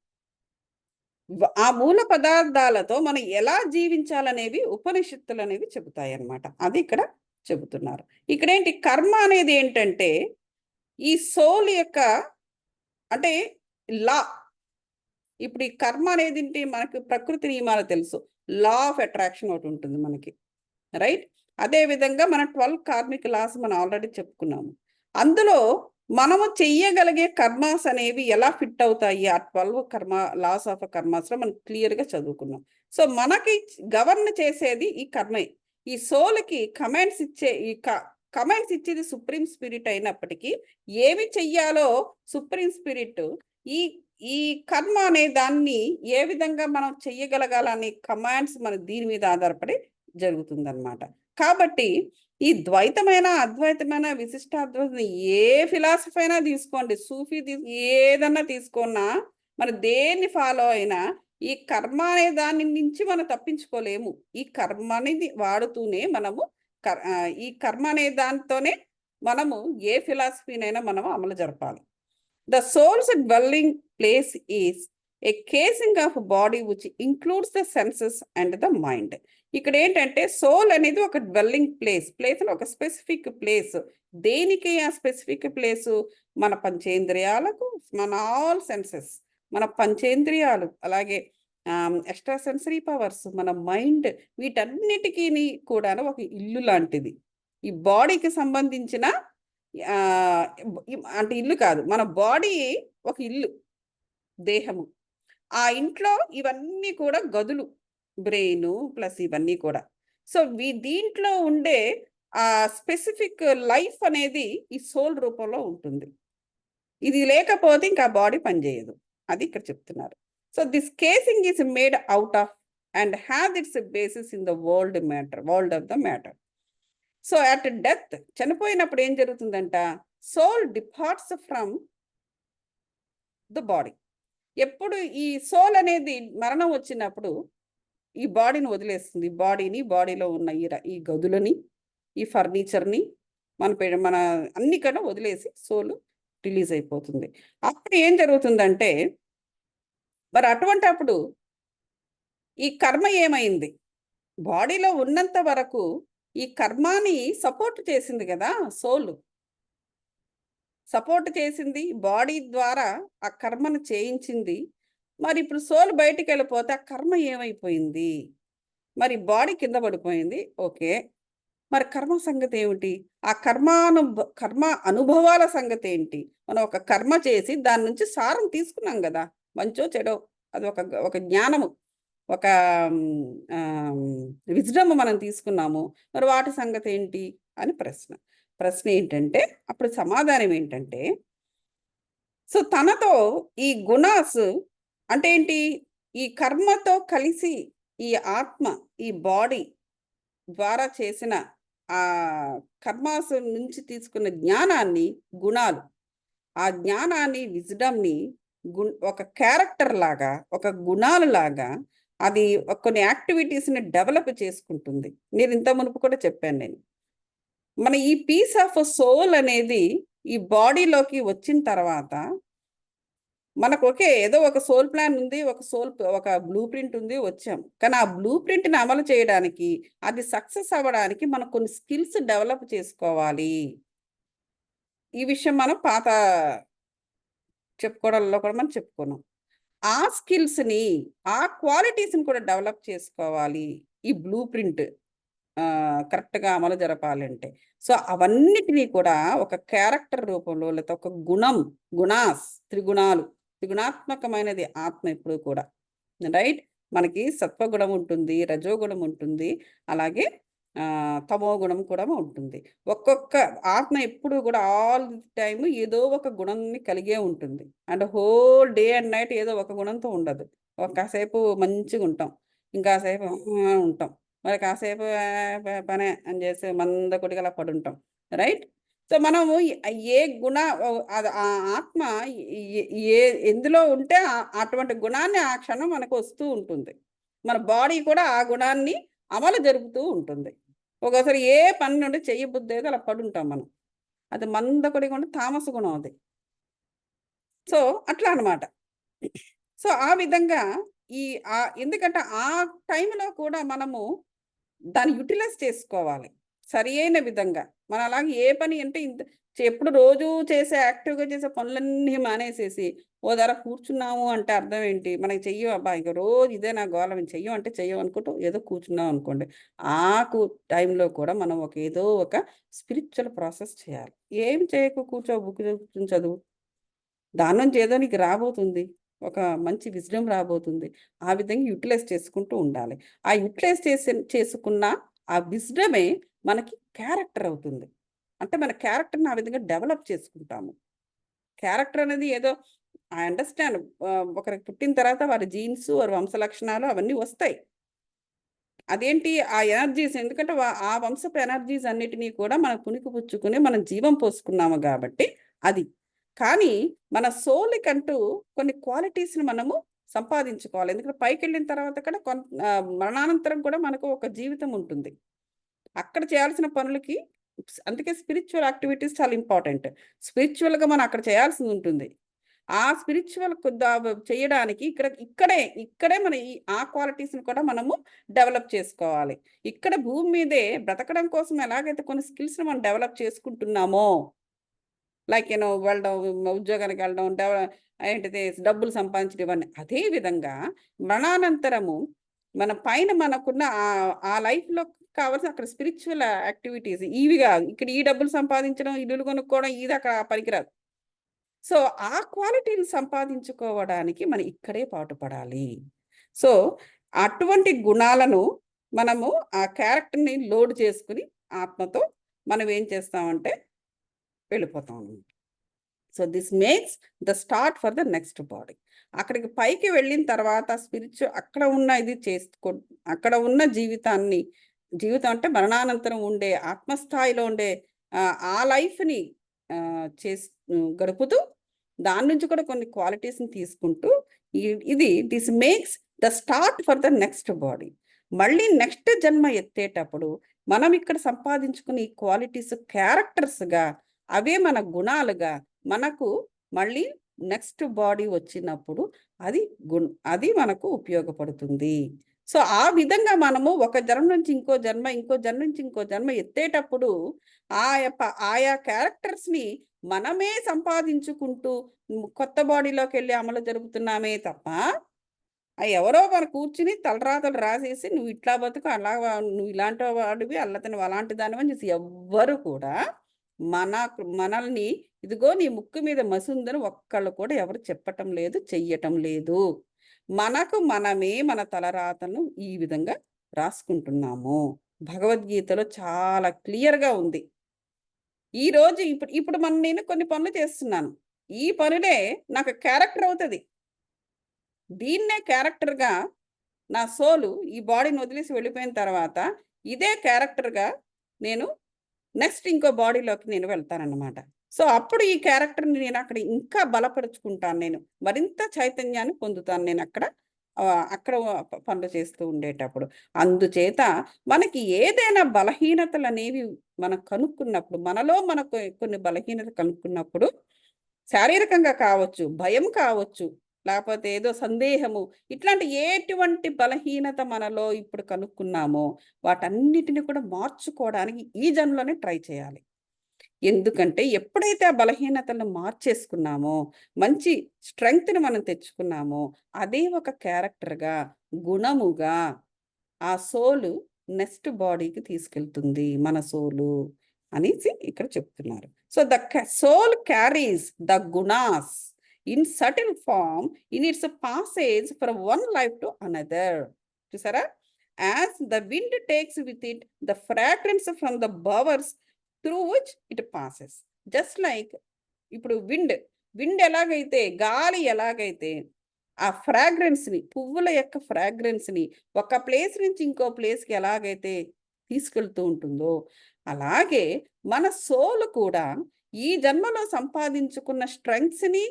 ఆ మూల పదార్థాలతో మనం ఎలా జీవించాలనేవి ఉపనిషత్తులు అనేవి చెబుతాయి అన్నమాట. అది ఇక్కడ చెబుతున్నారు. ఇక్కడేంటి కర్మ అనేది ఏంటంటే ఈ సోల్ యొక్క అంటే లా. ఇప్పుడు ఈ కర్మ అనేది ఏంటి, మనకి ప్రకృతి నియమాలు తెలుసు, లా ఆఫ్ అట్రాక్షన్ ఒకటి ఉంటుంది మనకి, రైట్? అదే విధంగా మన 12 కార్మిక లాస్ మనం ఆల్రెడీ చెప్పుకున్నాము. అందులో మనము చెయ్యగలిగే కర్మాస్ అనేవి ఎలా ఫిట్ అవుతాయి ఆ 12 లాస్ ఆఫ్ కర్మాస్ లో మనం క్లియర్గా చదువుకున్నాం. సో మనకి గవర్న్ చేసేది ఈ కర్మే. ఈ సోల్కి కమాండ్స్ ఇచ్చేది సుప్రీం స్పిరిట్ అయినప్పటికీ ఏమి చెయ్యాలో సుప్రీం స్పిరిట్ ఈ ఈ కర్మ అనే దాన్ని ఏ విధంగా మనం చెయ్యగలగాలనే కమాండ్స్ మన దీని మీద ఆధారపడి జరుగుతుందన్నమాట. కాబట్టి ఈ ద్వైతమైన అద్వైతమైన విశిష్టాద్వైతం ఏ ఫిలాసఫీ అయినా తీసుకోండి, సూఫీ ఏదన్నా తీసుకున్నా, మన దేన్ని ఫాలో అయినా ఈ కర్మ అనే దాని నుంచి మనం తప్పించుకోలేము. ఈ కర్మ అనేది వాడుతూనే మనము ఈ కర్మ అనే దాంతోనే మనము ఏ ఫిలాసఫీనైనా మనము అమలు జరపాలి. The soul's dwelling place is a casing of body which includes the senses and the mind. ఇక్కడ ఏంటంటే సోల్ అనేది ఒక డ్వెల్లింగ్ ప్లేస్ ఒక స్పెసిఫిక్ ప్లేస్. దేనికి ఆ స్పెసిఫిక్ ప్లేసు? మన పంచేంద్రియాలకు, మన ఆల్ సెన్సెస్, మన పంచేంద్రియాలు, అలాగే ఎక్స్ట్రా సెన్సరీ పవర్స్, మన మైండ్, వీటన్నిటికీ కూడా ఒక ఇల్లు లాంటిది. ఈ బాడీకి సంబంధించిన అంటే ఇల్లు కాదు, మన బాడీ ఒక ఇల్లు, దేహము. ఆ ఇంట్లో ఇవన్నీ కూడా గదులు, బ్రెయిన్ ప్లస్ ఇవన్నీ కూడా. సో దీంట్లో ఉండే ఆ స్పెసిఫిక్ లైఫ్ అనేది ఈ సోల్ రూపంలో ఉంటుంది. ఇది లేకపోతే ఇంకా బాడీ పనిచేయదు, అది ఇక్కడ చెప్తున్నారు. So this casing is made out of and have its basis in the world of the matter. So at death, చనిపోయినప్పుడు ఏం జరుగుతుందంట, soul departs from the body. ఎప్పుడు ఈ సోల్ అనేది మరణం వచ్చినప్పుడు ఈ బాడీని వదిలేస్తుంది. బాడీలో ఉన్న ఈ గదులని, ఈ ఫర్నిచర్ని, మన అన్ని కన్నా వదిలేసి సోల్ రిలీజ్ అయిపోతుంది. అప్పుడు ఏం జరుగుతుందంటే, మరి అటువంటి అప్పుడు ఈ కర్మ ఏమైంది? బాడీలో ఉన్నంత వరకు ఈ కర్మాని సపోర్ట్ చేసింది కదా సోల్, సపోర్ట్ చేసింది, బాడీ ద్వారా ఆ కర్మను చేయించింది. మరి ఇప్పుడు సోల్ బయటికి వెళ్ళిపోతే ఆ కర్మ ఏమైపోయింది? మరి బాడీ కింద పడిపోయింది, ఓకే. మరి కర్మ సంగతి ఏమిటి? ఆ కర్మ అనుభవాల సంగతి ఏంటి? మనం ఒక కర్మ చేసి దాని నుంచి సారం తీసుకున్నాం కదా, మంచో చెడో, అది ఒక జ్ఞానము, ఒక విజ్డమ్ మనం తీసుకున్నాము. మరి వాటి సంగతి ఏంటి అని ప్రశ్న ఏంటంటే, అప్పుడు సమాధానం ఏంటంటే, సో తనతో ఈ గుణాస్ అంటే ఏంటి, ఈ కర్మతో కలిసి ఈ ఆత్మ, ఈ బాడీ ద్వారా చేసిన ఆ కర్మాస్ నుంచి తీసుకున్న జ్ఞానాన్ని, గుణాలు, ఆ జ్ఞానాన్ని, విజ్డమ్ని ఒక క్యారెక్టర్ లాగా, ఒక గుణాలు లాగా అది కొన్ని యాక్టివిటీస్ని డెవలప్ చేసుకుంటుంది. నేను ఇంత మునుపు కూడా చెప్పాను నేను. మన ఈ పీస్ ఆఫ్ సోల్ అనేది ఈ బాడీలోకి వచ్చిన తర్వాత మనకు ఓకే, ఏదో ఒక సోల్ ప్లాన్ ఉంది, ఒక బ్లూ ప్రింట్ ఉంది, వచ్చాం. కానీ ఆ బ్లూ ప్రింట్ని అమలు చేయడానికి, అది సక్సెస్ అవ్వడానికి మనం కొన్ని స్కిల్స్ డెవలప్ చేసుకోవాలి. ఈ విషయం మనం పాత చెప్పుకోవడంలో కూడా మనం చెప్పుకున్నాం. ఆ స్కిల్స్ని, ఆ క్వాలిటీస్ని కూడా డెవలప్ చేసుకోవాలి ఈ బ్లూ ప్రింట్ కరెక్ట్గా అమలు జరపాలంటే. సో అవన్నిటినీ కూడా ఒక క్యారెక్టర్ రూపంలో, లేకపోతే ఒక త్రిగుణాత్మకమైనది ఆత్మ ఎప్పుడు కూడా, రైట్? మనకి సత్వగుణం ఉంటుంది, రజోగుణం ఉంటుంది, అలాగే తమో గుణం కూడా ఉంటుంది. ఒక్కొక్క ఆత్మ ఎప్పుడు కూడా ఆల్ టైమ్ ఏదో ఒక గుణాన్ని కలిగే ఉంటుంది. And whole day and night ఏదో ఒక గుణంతో ఉండదు. ఒక్కసేపు మంచిగా ఉంటాం, ఇంకాసేపు ఉంటాం, మరి కాసేపు పనే అని చేసి మందకొడిగా అలా పడుంటాం, రైట్? సో మనము ఏ గుణ ఆ ఆత్మ ఏ ఎందులో ఉంటే అటువంటి గుణాన్ని ఆ క్షణం మనకు వస్తూ ఉంటుంది. మన బాడీ కూడా ఆ గుణాన్ని అమలు జరుపుతూ ఉంటుంది. ఒక్కోసారి ఏ పని నుండి చెయ్యబుద్ధి అయితే అలా పడుంటాం మనం. అది మందకొడిగా ఉంటే తామస గుణం అది. సో అట్లా అనమాట. సో ఆ విధంగా ఎందుకంటే ఆ టైంలో కూడా మనము దాన్ని యుటిలైజ్ చేసుకోవాలి సరియైన విధంగా. మన అలాగే ఏ పని అంటే ఎప్పుడు రోజు చేసే యాక్టివ్‌గా చేసే పనులన్నీ మానేసేసి, ఓ ధర కూర్చున్నాము అంటే అర్థం ఏంటి? మనకి చెయ్యం అబ్బా! ఇక రోజు ఇదే నా గోల మేము చెయ్యం అంటే చెయ్యం అనుకుంటూ ఏదో కూర్చున్నాం అనుకోండి. ఆ టైంలో కూడా మనం ఏదో ఒక స్పిరిచ్యువల్ ప్రాసెస్ చేయాలి. ఏం చేయకు కూర్చో బుక్ కూర్చొని చదువు. దాని నుంచి ఏదో నీకు రాబోతుంది. ఒక మంచి విజ్డమ్ రాబోతుంది. ఆ విధంగా యుటిలైజ్ చేసుకుంటూ ఉండాలి. ఆ యుటిలైజ్ చేసుకున్న ఆ విజ్డమే మనకి క్యారెక్టర్ అవుతుంది. అంటే మన క్యారెక్టర్‌ని ఆ విధంగా డెవలప్ చేసుకుంటాము. క్యారెక్టర్ అనేది ఏదో ఐ అండర్‌స్టాండ్ ఒకరికి పుట్టిన తర్వాత వారి జీన్స్, వారి వంశ లక్షణాలు అవన్నీ వస్తాయి. అదేంటి ఆ ఎనర్జీస్ ఎందుకంటే ఆ వంశపు ఎనర్జీస్ అన్నిటిని కూడా మనం పుణికిపుచ్చుకొని మనం జీవం పోసుకున్నాము గాబట్టి అది. కానీ మన సోల్‌కంటూ కొన్ని క్వాలిటీస్‌ని మనము సంపాదించుకోవాలి. ఎందుకంటే పైకెళ్ళిన తర్వాత కూడా మరణానంతరం కూడా మనకు ఒక జీవితం ఉంటుంది. అక్కడ చేయాల్సిన పనులకి అందుకే స్పిరిచ్యువల్ యాక్టివిటీస్ చాలా ఇంపార్టెంట్. స్పిరిచ్యువల్‌గా మనం అక్కడ చేయాల్సిందుంటుంది. ఆ స్పిరిచ్యువల్ చేయడానికి ఇక్కడే మన ఆ క్వాలిటీస్‌ని కూడా మనము డెవలప్ చేసుకోవాలి. ఇక్కడ భూమి మీదే బ్రతకడం కోసం ఎలాగైతే కొన్ని స్కిల్స్‌ని మనం డెవలప్ చేసుకుంటున్నామో, లైక్ వెళ్ళడం, ఉద్యోగానికి వెళ్ళడం, ఏంటిది డబ్బులు సంపాదించడం ఇవన్నీ. అదే విధంగా మరణానంతరము మన పైన మనకున్న ఆ లైఫ్‌లో కావాల్సిన అక్కడ స్పిరిచ్యువల్ యాక్టివిటీస్ ఇవి గాదు. ఇక్కడ ఈ డబ్బులు సంపాదించడం, ఇల్లులు కొనుక్కోవడం ఇది అక్కడ పనికిరాదు. సో, ఆ క్వాలిటీని సంపాదించుకోవడానికి మనం ఇక్కడే పాటుపడాలి. సో, అటువంటి గుణాలను మనము ఆ క్యారెక్టర్‌ని లోడ్ చేసుకొని ఆత్మతో మనం ఏం చేస్తామంటే వెళ్ళిపోతాం. So, this makes the start for the next body. అక్కడికి పైకి వెళ్ళిన తర్వాత అక్కడ ఉన్న ఇది అక్కడ ఉన్న జీవితం అంటే మరణానంతరం ఉండే ఆత్మస్థాయిలో ఉండే ఆ లైఫ్‌ని గడుపుతూ దాని నుంచి కూడా కొన్ని క్వాలిటీస్‌ని తీసుకుంటూ this makes the start for the next body. మళ్ళీ నెక్స్ట్ జన్మ ఎత్తేటప్పుడు మనం ఇక్కడ సంపాదించుకున్న ఈ క్వాలిటీస్ క్యారెక్టర్స్‌గా అవే మన గుణాలుగా మనకు మళ్ళీ నెక్స్ట్ బాడీ వచ్చినప్పుడు అది అది మనకు ఉపయోగపడుతుంది. సో, ఆ విధంగా మనము ఒక జన్మ నుంచి ఇంకో జన్మ, ఇంకో జన్మ నుంచి ఇంకో జన్మ ఎత్తేటప్పుడు ఆయా క్యారెక్టర్స్‌ని మనమే సంపాదించుకుంటూ కొత్త బాడీలోకెళ్ళి అమలు జరుపుతున్నామే తప్ప, ఎవరో మన కూర్చుని తలరాతలు రాసేసి నువ్వు ఇట్లా బతుకు, నువ్వు ఇలాంటి వాడివి, నువ్వు అలాంటి దానివని చేసి ఎవ్వరు కూడా మనల్ని ఇదిగో నీ ముక్కు మీద మసుందని ఒక్కళ్ళు కూడా ఎవరు చెప్పటం లేదు, చెయ్యటం లేదు. మనకు మనమే మన తలరాతను ఈ విధంగా రాసుకుంటున్నాము. భగవద్గీతలో చాలా క్లియర్‌గా ఉంది. ఈరోజు ఇప్పుడు నేను కొన్ని పనులు చేస్తున్నాను. ఈ పనులే నాకు క్యారెక్టర్ అవుతది. దీన్నే క్యారెక్టర్‌గా నా సోలు ఈ బాడీని వదిలేసి వెళ్ళిపోయిన తర్వాత, ఇదే క్యారెక్టర్‌గా నేను నెక్స్ట్ ఇంకో బాడీలోకి నేను వెళ్తానన్నమాట. సో, అప్పుడు ఈ క్యారెక్టర్‌ని నేనక్కడ ఇంకా బలపరుచుకుంటాను నేను. మరింత చైతన్యాన్ని పొందుతాను నేనక్కడ. అక్కడ పనులు చేస్తూ ఉండేటప్పుడు. అందుచేత మనకి ఏదైనా బలహీనతలనేవి మనం కనుక్కున్నప్పుడు, మనలో మనకు కొన్ని బలహీనత కనుక్కున్నప్పుడు, శారీరకంగా కావచ్చు, భయం కావచ్చు, లేపోతే ఏదో సందేహము, ఇట్లాంటి ఎటువంటి బలహీనత మనలో ఇప్పుడు కనుక్కున్నామో, వాటన్నిటిని కూడా మార్చుకోవడానికి ఈ జన్మలోనే ట్రై చేయాలి. ఎందుకంటే ఎప్పుడైతే ఆ బలహీనతలను మార్చేసుకున్నామో, మంచి స్ట్రెంగ్త్‌ని మనం తెచ్చుకున్నామో, అదే ఒక క్యారెక్టర్‌గా, గుణముగా ఆ సోలు నెక్స్ట్ బాడీకి తీసుకెళ్తుంది మన సోలు అనేసి ఇక్కడ చెప్తున్నారు. So, soul carries the gunas in certain form in its passage from one life to another. చూసారా? As the wind takes with it the fragrance from the bowers through which it passes. Just like ఇప్పుడు wind ఎలాగైతే గాలి ఎలాగైతే ఆ ఫ్రాగ్రెన్స్ని, పువ్వుల యొక్క ఫ్రాగ్రెన్స్ని ఒక place నుంచి ఇంకో ప్లేస్కి ఎలాగైతే తీసుకెళ్తూ ఉంటుందో, అలాగే మన సోల్ కూడా ఈ జన్మలో సంపాదించుకున్న స్ట్రెంగ్త్స్ని,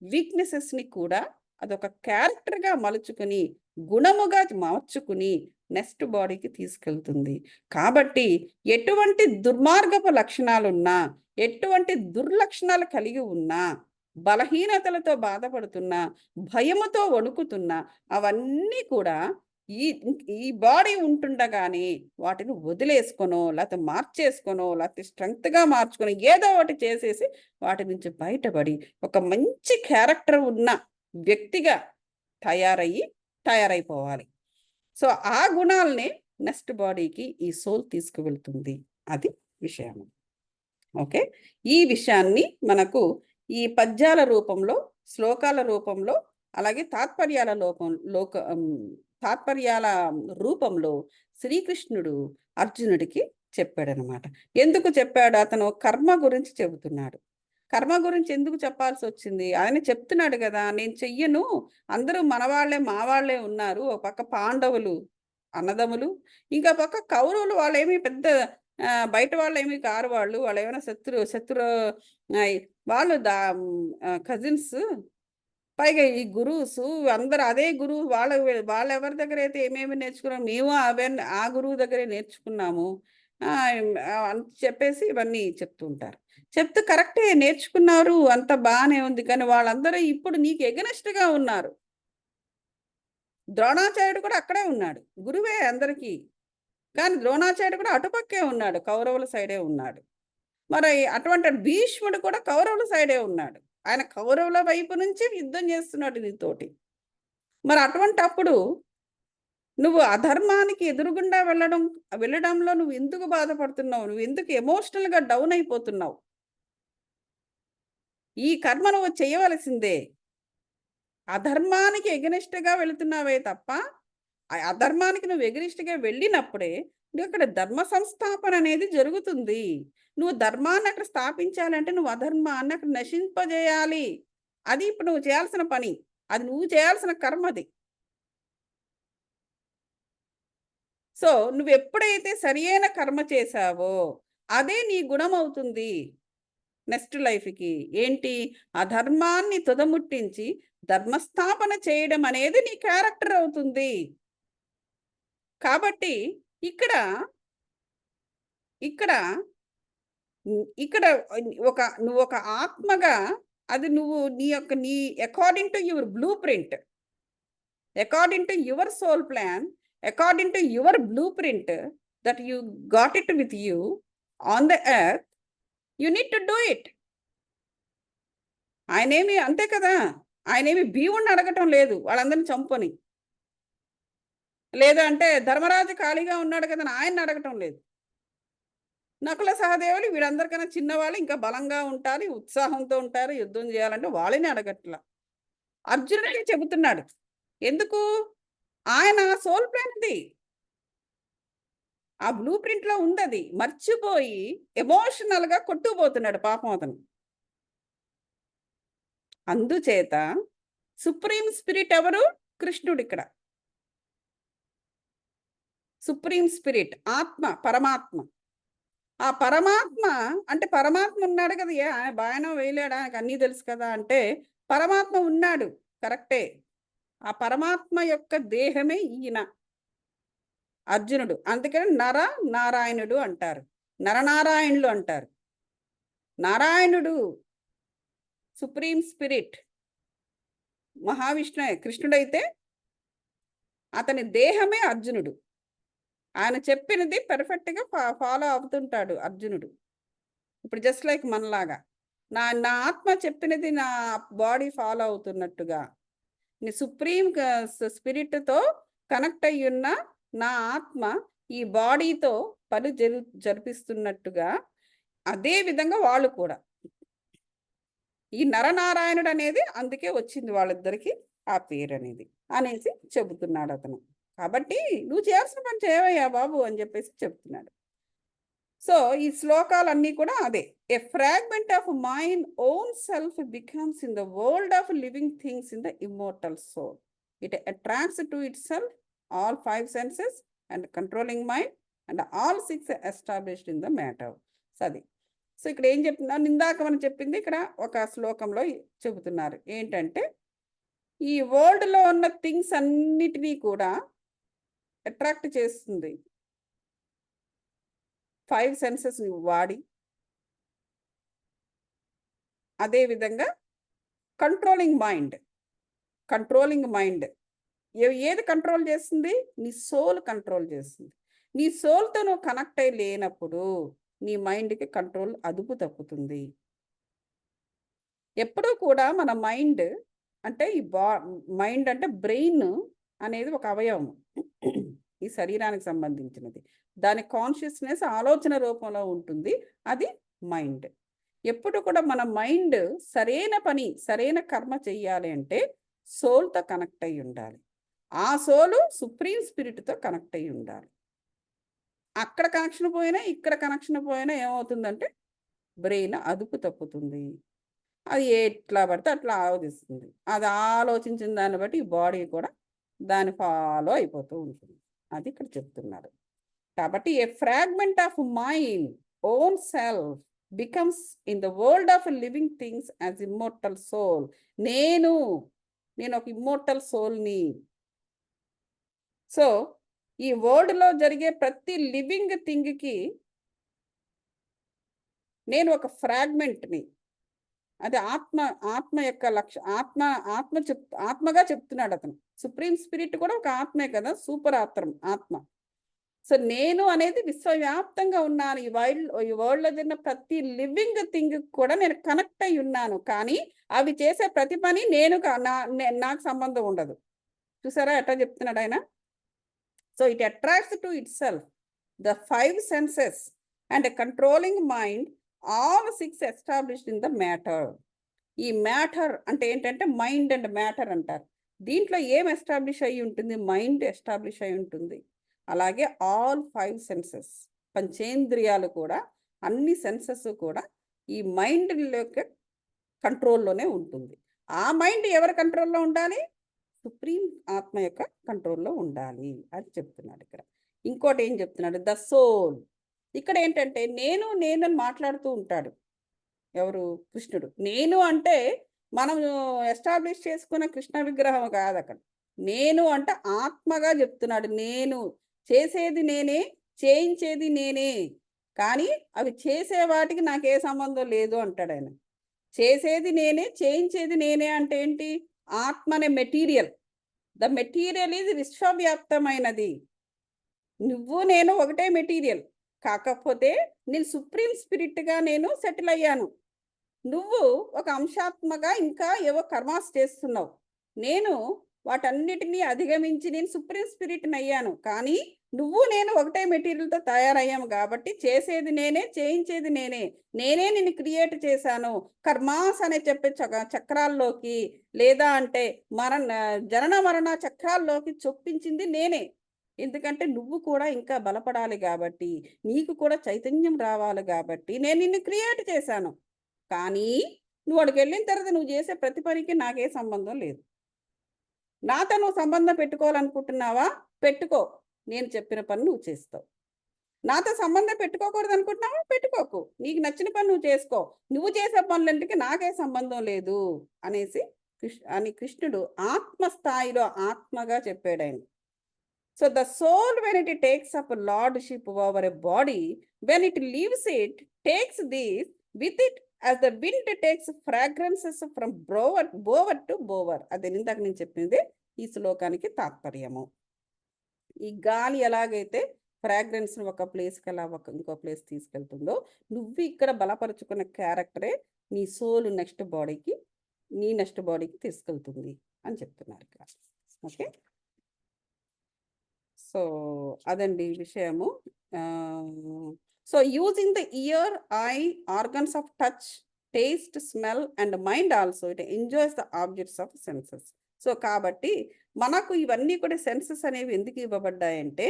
వీక్నెసెస్ని కూడా అదొక క్యారెక్టర్గా మలుచుకుని, గుణముగా మార్చుకుని నెక్స్ట్ బాడీకి తీసుకెళ్తుంది. కాబట్టి ఎటువంటి దుర్మార్గపు లక్షణాలున్నా, ఎటువంటి దుర్లక్షణాలు కలిగి ఉన్నా, బలహీనతలతో బాధపడుతున్నా, భయముతో వణుకుతున్నా, అవన్నీ కూడా ఈ ఈ బాడీ ఉంటుండగానే వాటిని వదిలేసుకొనో, లేకపోతే మార్చేసుకొనో, లేకపోతే స్ట్రెంగ్త్గా మార్చుకొని ఏదో ఒకటి చేసేసి వాటి నుంచి బయటపడి ఒక మంచి క్యారెక్టర్ ఉన్న వ్యక్తిగా తయారైపోవాలి. సో ఆ గుణాలనే నెక్స్ట్ బాడీకి ఈ సోల్ తీసుకువెళ్తుంది. అది విషయం. ఓకే, ఈ విషయాన్ని మనకు ఈ పద్యాల రూపంలో, శ్లోకాల రూపంలో, అలాగే తాత్పర్యాల రూపంలో శ్రీకృష్ణుడు అర్జునుడికి చెప్పాడనమాట. ఎందుకు చెప్పాడు? అతను కర్మ గురించి చెబుతున్నాడు. కర్మ గురించి ఎందుకు చెప్పాల్సి వచ్చింది? ఆయన చెప్తున్నాడు కదా, నేను చెయ్యను, అందరూ మనవాళ్లే, మా వాళ్లే ఉన్నారు. ఒక పక్క పాండవులు అన్నదమ్ములు, ఇంకా పక్క కౌరవులు, వాళ్ళేమి పెద్ద బయట వాళ్ళు ఏమి కారు, వాళ్ళు ఏమైనా శత్రు వాళ్ళు కజిన్స్, పైగా ఈ గురువుస్ అందరు అదే గురువు, వాళ్ళు ఎవరి దగ్గర అయితే ఏమేమి నేర్చుకున్నాం, మేము ఆ గురువు దగ్గరే నేర్చుకున్నాము అని చెప్పేసి ఇవన్నీ చెప్తూ ఉంటారు. చెప్తూ కరెక్టే, నేర్చుకున్నారు, అంత బాగానే ఉంది. కానీ వాళ్ళందరూ ఇప్పుడు నీకు ఎగనెస్ట్గా ఉన్నారు. ద్రోణాచార్యుడు కూడా అక్కడే ఉన్నాడు, గురువే అందరికీ. కానీ ద్రోణాచార్యుడు కూడా అటుపక్కే ఉన్నాడు, కౌరవుల సైడే ఉన్నాడు. మరి అటువంటి భీష్ముడు కూడా కౌరవుల సైడే ఉన్నాడు. ఆయన కౌరవుల వైపు నుంచి యుద్ధం చేస్తున్నాడు నీతోటి. మరి అటువంటి అప్పుడు నువ్వు అధర్మానికి ఎదురుగుండా వెళ్ళడంలో నువ్వు ఎందుకు బాధపడుతున్నావు? నువ్వు ఎందుకు ఎమోషనల్గా డౌన్ అయిపోతున్నావు? ఈ కర్మ నువ్వు చేయవలసిందే. అధర్మానికి ఎగనిస్ట్గా వెళుతున్నావే తప్ప, అధర్మానికి నువ్వు ఎగనిస్ట్గా వెళ్ళినప్పుడే అక్కడ ధర్మ సంస్థాపన అనేది జరుగుతుంది. నువ్వు ధర్మాన్ని అక్కడ స్థాపించాలంటే నువ్వు అధర్మాన్ని అక్కడ నశింపజేయాలి. అది ఇప్పుడు నువ్వు చేయాల్సిన పని, అది నువ్వు చేయాల్సిన కర్మది. సో నువ్వు ఎప్పుడైతే సరి అయిన కర్మ చేశావో అదే నీ గుణం అవుతుంది నెక్స్ట్ లైఫ్కి. ఏంటి? అధర్మాన్ని తుదముట్టించి ధర్మస్థాపన చేయడం అనేది నీ క్యారెక్టర్ అవుతుంది. కాబట్టి ఇక్కడ ఇక్కడ ఇక్కడ నువ్వు ఒక ఆత్మగా, అది నువ్వు నీ according to your blueprint, according to your soul plan, according to your blueprint that you got it with you on the earth, you need to do it. ఆయనేమి అంతే కదా, ఆయనేమి భీముడిని అడగటం లేదు వాళ్ళందరిని చంపని, లేదా అంటే ధర్మరాజు ఖాళీగా ఉన్నాడు కదా ఆయన్ని అడగటం లేదు. నకుల సహదేవులు వీళ్ళందరికన్నా చిన్నవాళ్ళు, ఇంకా బలంగా ఉంటారు, ఉత్సాహంతో ఉంటారు, యుద్ధం చేయాలంటే వాళ్ళని అడగట్లా. అర్జునుడికి చెబుతున్నాడు. ఎందుకు? ఆయన సోల్ ప్లాన్ అది, ఆ బ్లూ ప్రింట్ లో ఉంది, అది మర్చిపోయి ఎమోషనల్ గా కొట్టుకుపోతున్నాడు పాపం అతను. అందుచేత సుప్రీం స్పిరిట్ ఎవరు? కృష్ణుడు. ఇక్కడ సుప్రీం స్పిరిట్ ఆత్మ, పరమాత్మ. ఆ పరమాత్మ అంటే పరమాత్మ ఉన్నాడు కదా, ఆయన బాయనం వేయలేడు, ఆయనకు అన్నీ తెలుసు కదా అంటే పరమాత్మ ఉన్నాడు, కరెక్టే. ఆ పరమాత్మ యొక్క దేహమే ఈయన అర్జునుడు. అందుకని నారాయణుడు అంటారు, నరనారాయణులు అంటారు. నారాయణుడు సుప్రీం స్పిరిట్ మహావిష్ణువే. కృష్ణుడైతే అతని దేహమే అర్జునుడు. ఆయన చెప్పినది పర్ఫెక్ట్గా ఫాలో అవుతుంటాడు అర్జునుడు. ఇప్పుడు జస్ట్ లైక్ మనలాగా నా ఆత్మ చెప్పినది నా బాడీ ఫాలో అవుతున్నట్టుగా, నీ సుప్రీం స్పిరిట్తో కనెక్ట్ అయ్యున్న నా ఆత్మ ఈ బాడీతో పని జరిపిస్తున్నట్టుగా, అదే విధంగా వాళ్ళు కూడా ఈ నరనారాయణుడు అనేది అందుకే వచ్చింది వాళ్ళిద్దరికి ఆ పేరు అనేది అనేసి చెబుతున్నాడు అతను. కాబట్టి నువ్వు చేయాల్సిన పని చేయవయ్యా బాబు అని చెప్పేసి చెప్తున్నాడు. సో ఈ శ్లోకాలన్నీ కూడా అదే. A fragment of mind own self becomes in the world of living things in the immortal soul. It attracts to itself all 5 senses and controlling mind and all 6 established in the matter. So అది. So ఇక్కడ ఏం చెప్తున్నారు, ఇందాక మనం చెప్పింది ఇక్కడ ఒక శ్లోకంలో చెబుతున్నారు ఏంటంటే, ఈ వరల్డ్లో ఉన్న థింగ్స్ అన్నిటినీ కూడా అట్రాక్ట్ చేస్తుంది 5 senses వాడి. అదేవిధంగా కంట్రోలింగ్ మైండ్ ఏది కంట్రోల్ చేస్తుంది? నీ సోల్ కంట్రోల్ చేస్తుంది. నీ సోల్తో నువ్వు కనెక్ట్ అయి లేనప్పుడు నీ మైండ్కి కంట్రోల్ అదుపు తప్పుతుంది. ఎప్పుడూ కూడా మన మైండ్ అంటే మైండ్ అంటే బ్రెయిన్ అనేది ఒక అవయవం ఈ శరీరానికి సంబంధించినది. దాని కాన్షియస్నెస్ ఆలోచన రూపంలో ఉంటుంది, అది మైండ్. ఎప్పుడు కూడా మన మైండ్ సరైన పని సరైన కర్మ చెయ్యాలి అంటే సోల్తో కనెక్ట్ అయి ఉండాలి. ఆ సోలు సుప్రీం స్పిరిట్తో కనెక్ట్ అయి ఉండాలి. అక్కడ కనెక్షన్ పోయినా ఇక్కడ కనెక్షన్ పోయినా ఏమవుతుందంటే బ్రెయిన్ అదుపు తప్పుతుంది. అది ఎట్లా పడితే అట్లా ఆలోచిస్తుంది. అది ఆలోచించిన దాన్ని బట్టి ఈ బాడీ కూడా దాన్ని ఫాలో అయిపోతూ ఉంటుంది. అది ఇక్కడ చెప్తున్నారు. కాబట్టి a fragment of mind own self becomes in the world of living things as immortal soul. నేను ఒక ఇమ్మోర్టల్ సోల్ని. సో ఈ వరల్డ్లో జరిగే ప్రతి లివింగ్ థింగ్కి నేను ఒక ఫ్రాగ్మెంట్ని. అది ఆత్మ యొక్క లక్ష్యం. ఆత్మగా చెప్తున్నాడు అతను. సుప్రీం స్పిరిట్ కూడా ఒక ఆత్మే కదా, సూపర్ ఆత్మ. సో నేను అనేది విశ్వవ్యాప్తంగా ఉన్నాను. ఈ వరల్డ్లో జరిగిన ప్రతి లివింగ్ థింగ్ కూడా నేను కనెక్ట్ అయి ఉన్నాను. కానీ అవి చేసే ప్రతి పని నాకు సంబంధం ఉండదు. చూసారా ఎట్లా చెప్తున్నాడు ఆయన? So it attracts to it self the 5 senses and controlling mind all 6 established in the matter. ఈ మ్యాటర్ అంటే ఏంటంటే మైండ్ అండ్ మ్యాటర్ అంటారు. దీంట్లో ఏం ఎస్టాబ్లిష్ అయి ఉంటుంది? మైండ్ ఎస్టాబ్లిష్ అయి ఉంటుంది. అలాగే ఆల్ 5 senses, పంచేంద్రియాలు కూడా, అన్ని సెన్సెస్ కూడా ఈ మైండ్ యొక్క కంట్రోల్లోనే ఉంటుంది. ఆ మైండ్ ఎవరి కంట్రోల్లో ఉండాలి? సుప్రీం ఆత్మ యొక్క కంట్రోల్లో ఉండాలి అని చెప్తున్నాడు ఇక్కడ. ఇంకోటి ఏం చెప్తున్నాడు? The soul. ఇక్కడ ఏంటంటే నేను మాట్లాడుతూ ఉంటాడు ఎవరు? కృష్ణుడు. నేను అంటే మనం ఎస్టాబ్లిష్ చేసుకున్న కృష్ణ విగ్రహం కాదు అక్కడ. నేను అంటే ఆత్మగా చెప్తున్నాడు. నేను చేసేది నేనే, చేయించేది నేనే, కానీ అవి చేసే వాటికి నాకే సంబంధం లేదు అంటాడు ఆయన. చేసేది నేనే, చేయించేది నేనే అంటే ఏంటి? ఆత్మ అనే మెటీరియల్. ద మెటీరియల్ ఈజ్ విశ్వవ్యాప్తమైనది. నువ్వు నేను ఒకటే మెటీరియల్. కాకపోతే నేను సుప్రీం స్పిరిట్గా నేను సెటిల్ అయ్యాను. నువ్వు ఒక అంశాత్మగా ఇంకా ఏవో కర్మాస్ చేస్తున్నావు. నేను వాటన్నిటినీ అధిగమించి నేను సుప్రీం స్పిరిట్ని అయ్యాను. కానీ నువ్వు నేను ఒకటే మెటీరియల్తో తయారయ్యాము కాబట్టి చేసేది నేనే, చేయించేది నేనే. నిన్ను క్రియేట్ చేశాను. కర్మాస్ అనే చెప్పే చక్రాల్లోకి, లేదా అంటే జనన మరణ చక్రాల్లోకి చొప్పించింది నేనే. ఎందుకంటే నువ్వు కూడా ఇంకా బలపడాలి కాబట్టి, నీకు కూడా చైతన్యం రావాలి కాబట్టి నేను నిన్ను క్రియేట్ చేశాను. కానీ నువ్వు అక్కడికి వెళ్ళిన తర్వాత నువ్వు చేసే ప్రతి పనికి నాకే సంబంధం లేదు. నాతో నువ్వు సంబంధం పెట్టుకోవాలనుకుంటున్నావా? పెట్టుకో. నేను చెప్పిన పని నువ్వు చేస్తావు. నాతో సంబంధం పెట్టుకోకూడదు అనుకుంటున్నావా? పెట్టుకోకు. నీకు నచ్చిన పని నువ్వు చేసుకో. నువ్వు చేసే పనులంటికి నాకే సంబంధం లేదు అనేసి కృష్ణుడు ఆత్మస్థాయిలో ఆత్మగా చెప్పాడు ఆయన. So the soul, when it takes up lordship over a body, when it leaves it, takes this with it as the wind takes fragrances from bower to bower. అదే ఇందాక నేను చెప్పింది ఈ శ్లోకానికి తాత్పర్యము. ఈ గాలి ఎలాగైతే ఫ్రాగ్రెన్స్ ఒక ప్లేస్కి అలా ఇంకో ప్లేస్ తీసుకెళ్తుందో, నువ్వు ఇక్కడ బలపరుచుకున్న క్యారెక్టరే నీ సోల్ నెక్స్ట్ బాడీకి తీసుకెళ్తుంది అని చెప్తున్నారు ఇక్కడ. ఓకే, సో అదండి విషయము. So using the ear, eye, organs of touch, taste, smell and mind also it enjoys the objects of senses. So కాబట్టి మనకు ఇవన్నీ కూడా సెన్సెస్ అనేవి ఎందుకు ఇవ్వబడ్డాయంటే,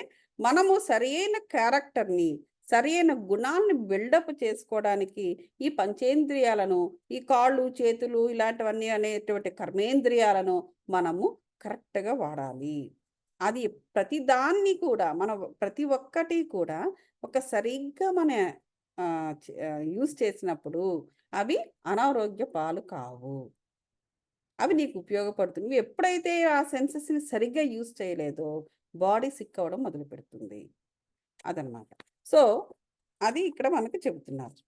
మనము సరైన క్యారెక్టర్ని, సరైన గుణాన్ని బిల్డప్ చేసుకోవడానికి ఈ పంచేంద్రియాలను, ఈ కాళ్ళు, చేతులు ఇలాంటివన్నీ అనేటువంటి కర్మేంద్రియాలను మనము కరెక్ట్‌గా వాడాలి. అది ప్రతిదాన్ని కూడా ప్రతి ఒక్కటి కూడా సరిగ్గా మన యూజ్ చేసినప్పుడు అవి అనారోగ్య పాలు కావు. అవి నీకు ఉపయోగపడుతుంది. నువ్వు ఎప్పుడైతే ఆ సెన్సెస్‌ని సరిగ్గా యూజ్ చేయలేదో బాడీ సిక్ అవ్వడం మొదలుపెడుతుంది. అదనమాట. సో, అది ఇక్కడ మనకు చెబుతున్నారు.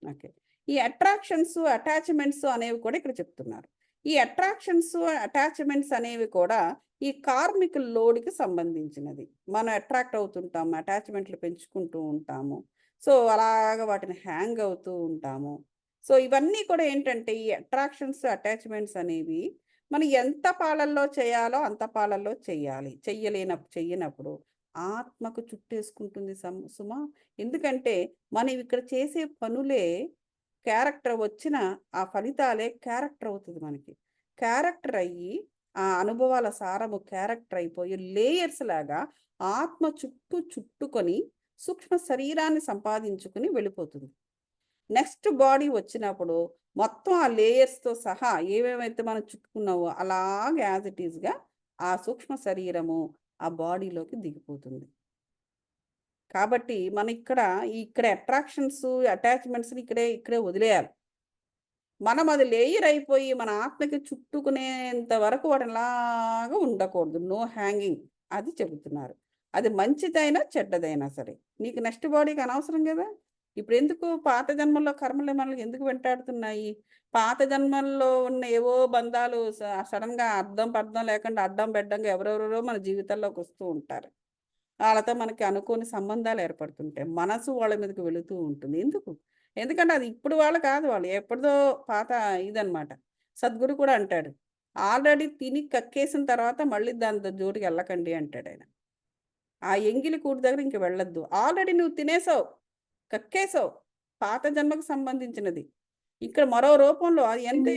ఓకే. ఈ అట్రాక్షన్స్, అటాచ్‌మెంట్స్ అనేవి కూడా ఇక్కడ చెప్తున్నారు. ఈ అట్రాక్షన్స్, అటాచ్‌మెంట్స్ అనేవి కూడా ఈ కార్మిక్ లోడ్‌కి సంబంధించినది. మనం అట్రాక్ట్ అవుతుంటాము, అటాచ్‌మెంట్లు పెంచుకుంటూ ఉంటాము. సో, అలాగా వాటిని హ్యాంగ్ అవుతూ ఉంటాము. సో, ఇవన్నీ కూడా ఏంటంటే ఈ అట్రాక్షన్స్, అటాచ్‌మెంట్స్ అనేవి మనం ఎంత పాళల్లో చేయాలో అంత పాళల్లో చెయ్యాలి. చెయ్యనప్పుడు ఆత్మకు చుట్టేసుకుంటుంది సుమా. ఎందుకంటే మనం ఇక్కడ చేసే పనులే క్యారెక్టర్ వచ్చిన ఆ ఫలితాలే క్యారెక్టర్ అవుతుంది మనకి. క్యారెక్టర్ అయ్యి ఆ అనుభవాల సారము క్యారెక్టర్ అయిపోయి లేయర్స్ లాగా ఆత్మ చుట్టుకొని సూక్ష్మ శరీరాన్ని సంపాదించుకుని వెళ్ళిపోతుంది. నెక్స్ట్ బాడీ వచ్చినప్పుడు మొత్తం ఆ లేయర్స్‌తో సహా ఏవేవైతే మనం చుట్టుకున్నావో అలాగే యాజ్ ఇట్ ఈస్‌గా ఆ సూక్ష్మ శరీరము ఆ బాడీలోకి దిగిపోతుంది. కాబట్టి ఇక్కడ అట్రాక్షన్స్, అటాచ్‌మెంట్స్‌ని ఇక్కడే వదిలేయాలి. మనం అది లేయర్ అయిపోయి మన ఆత్మకి చుట్టుకునేంత వరకు వాటిలాగా ఉండకూడదు. నో హ్యాంగింగ్ అది చెబుతున్నారు. అది మంచిదైనా, చెడ్డదైనా సరే. నీకు నెక్స్ట్ బాడీకి అనవసరం గదా! ఇప్పుడెందుకు పాత జన్మల్లో కర్మలు మనల్ని ఎందుకు వెంటాడుతున్నాయి? పాత జన్మల్లో ఉన్న ఏవో బంధాలు సడెన్‌గా అర్థం పర్థం లేకుండా అడ్డం బెడ్డంగా ఎవరెవరో మన జీవితాల్లోకొస్తూ ఉంటారు. వాళ్ళతో మనకి అనుకోని సంబంధాలు ఏర్పడుతుంటాయి. మనసు వాళ్ళ మీదకి వెళుతూ ఉంటుంది. ఎందుకు? ఎందుకంటే అది ఇప్పుడు వాళ్ళు కాదు. వాళ్ళు ఎప్పుడుదో పాత ఇదనమాట. సద్గురు కూడా అంటాడు. ఆల్రెడీ తిని కక్కేసిన తర్వాత మళ్ళీ దాని జోలికెళ్ళకండి అంటాడాయన. ఆ ఎంగిలి కూడు దగ్గర ఇంక వెళ్ళొద్దు. ఆల్రెడీ నువ్వు తినేసావు. కక్కేసావు. పాత జన్మకు సంబంధించినది. ఇక్కడ మరో రూపంలో అది ఎంత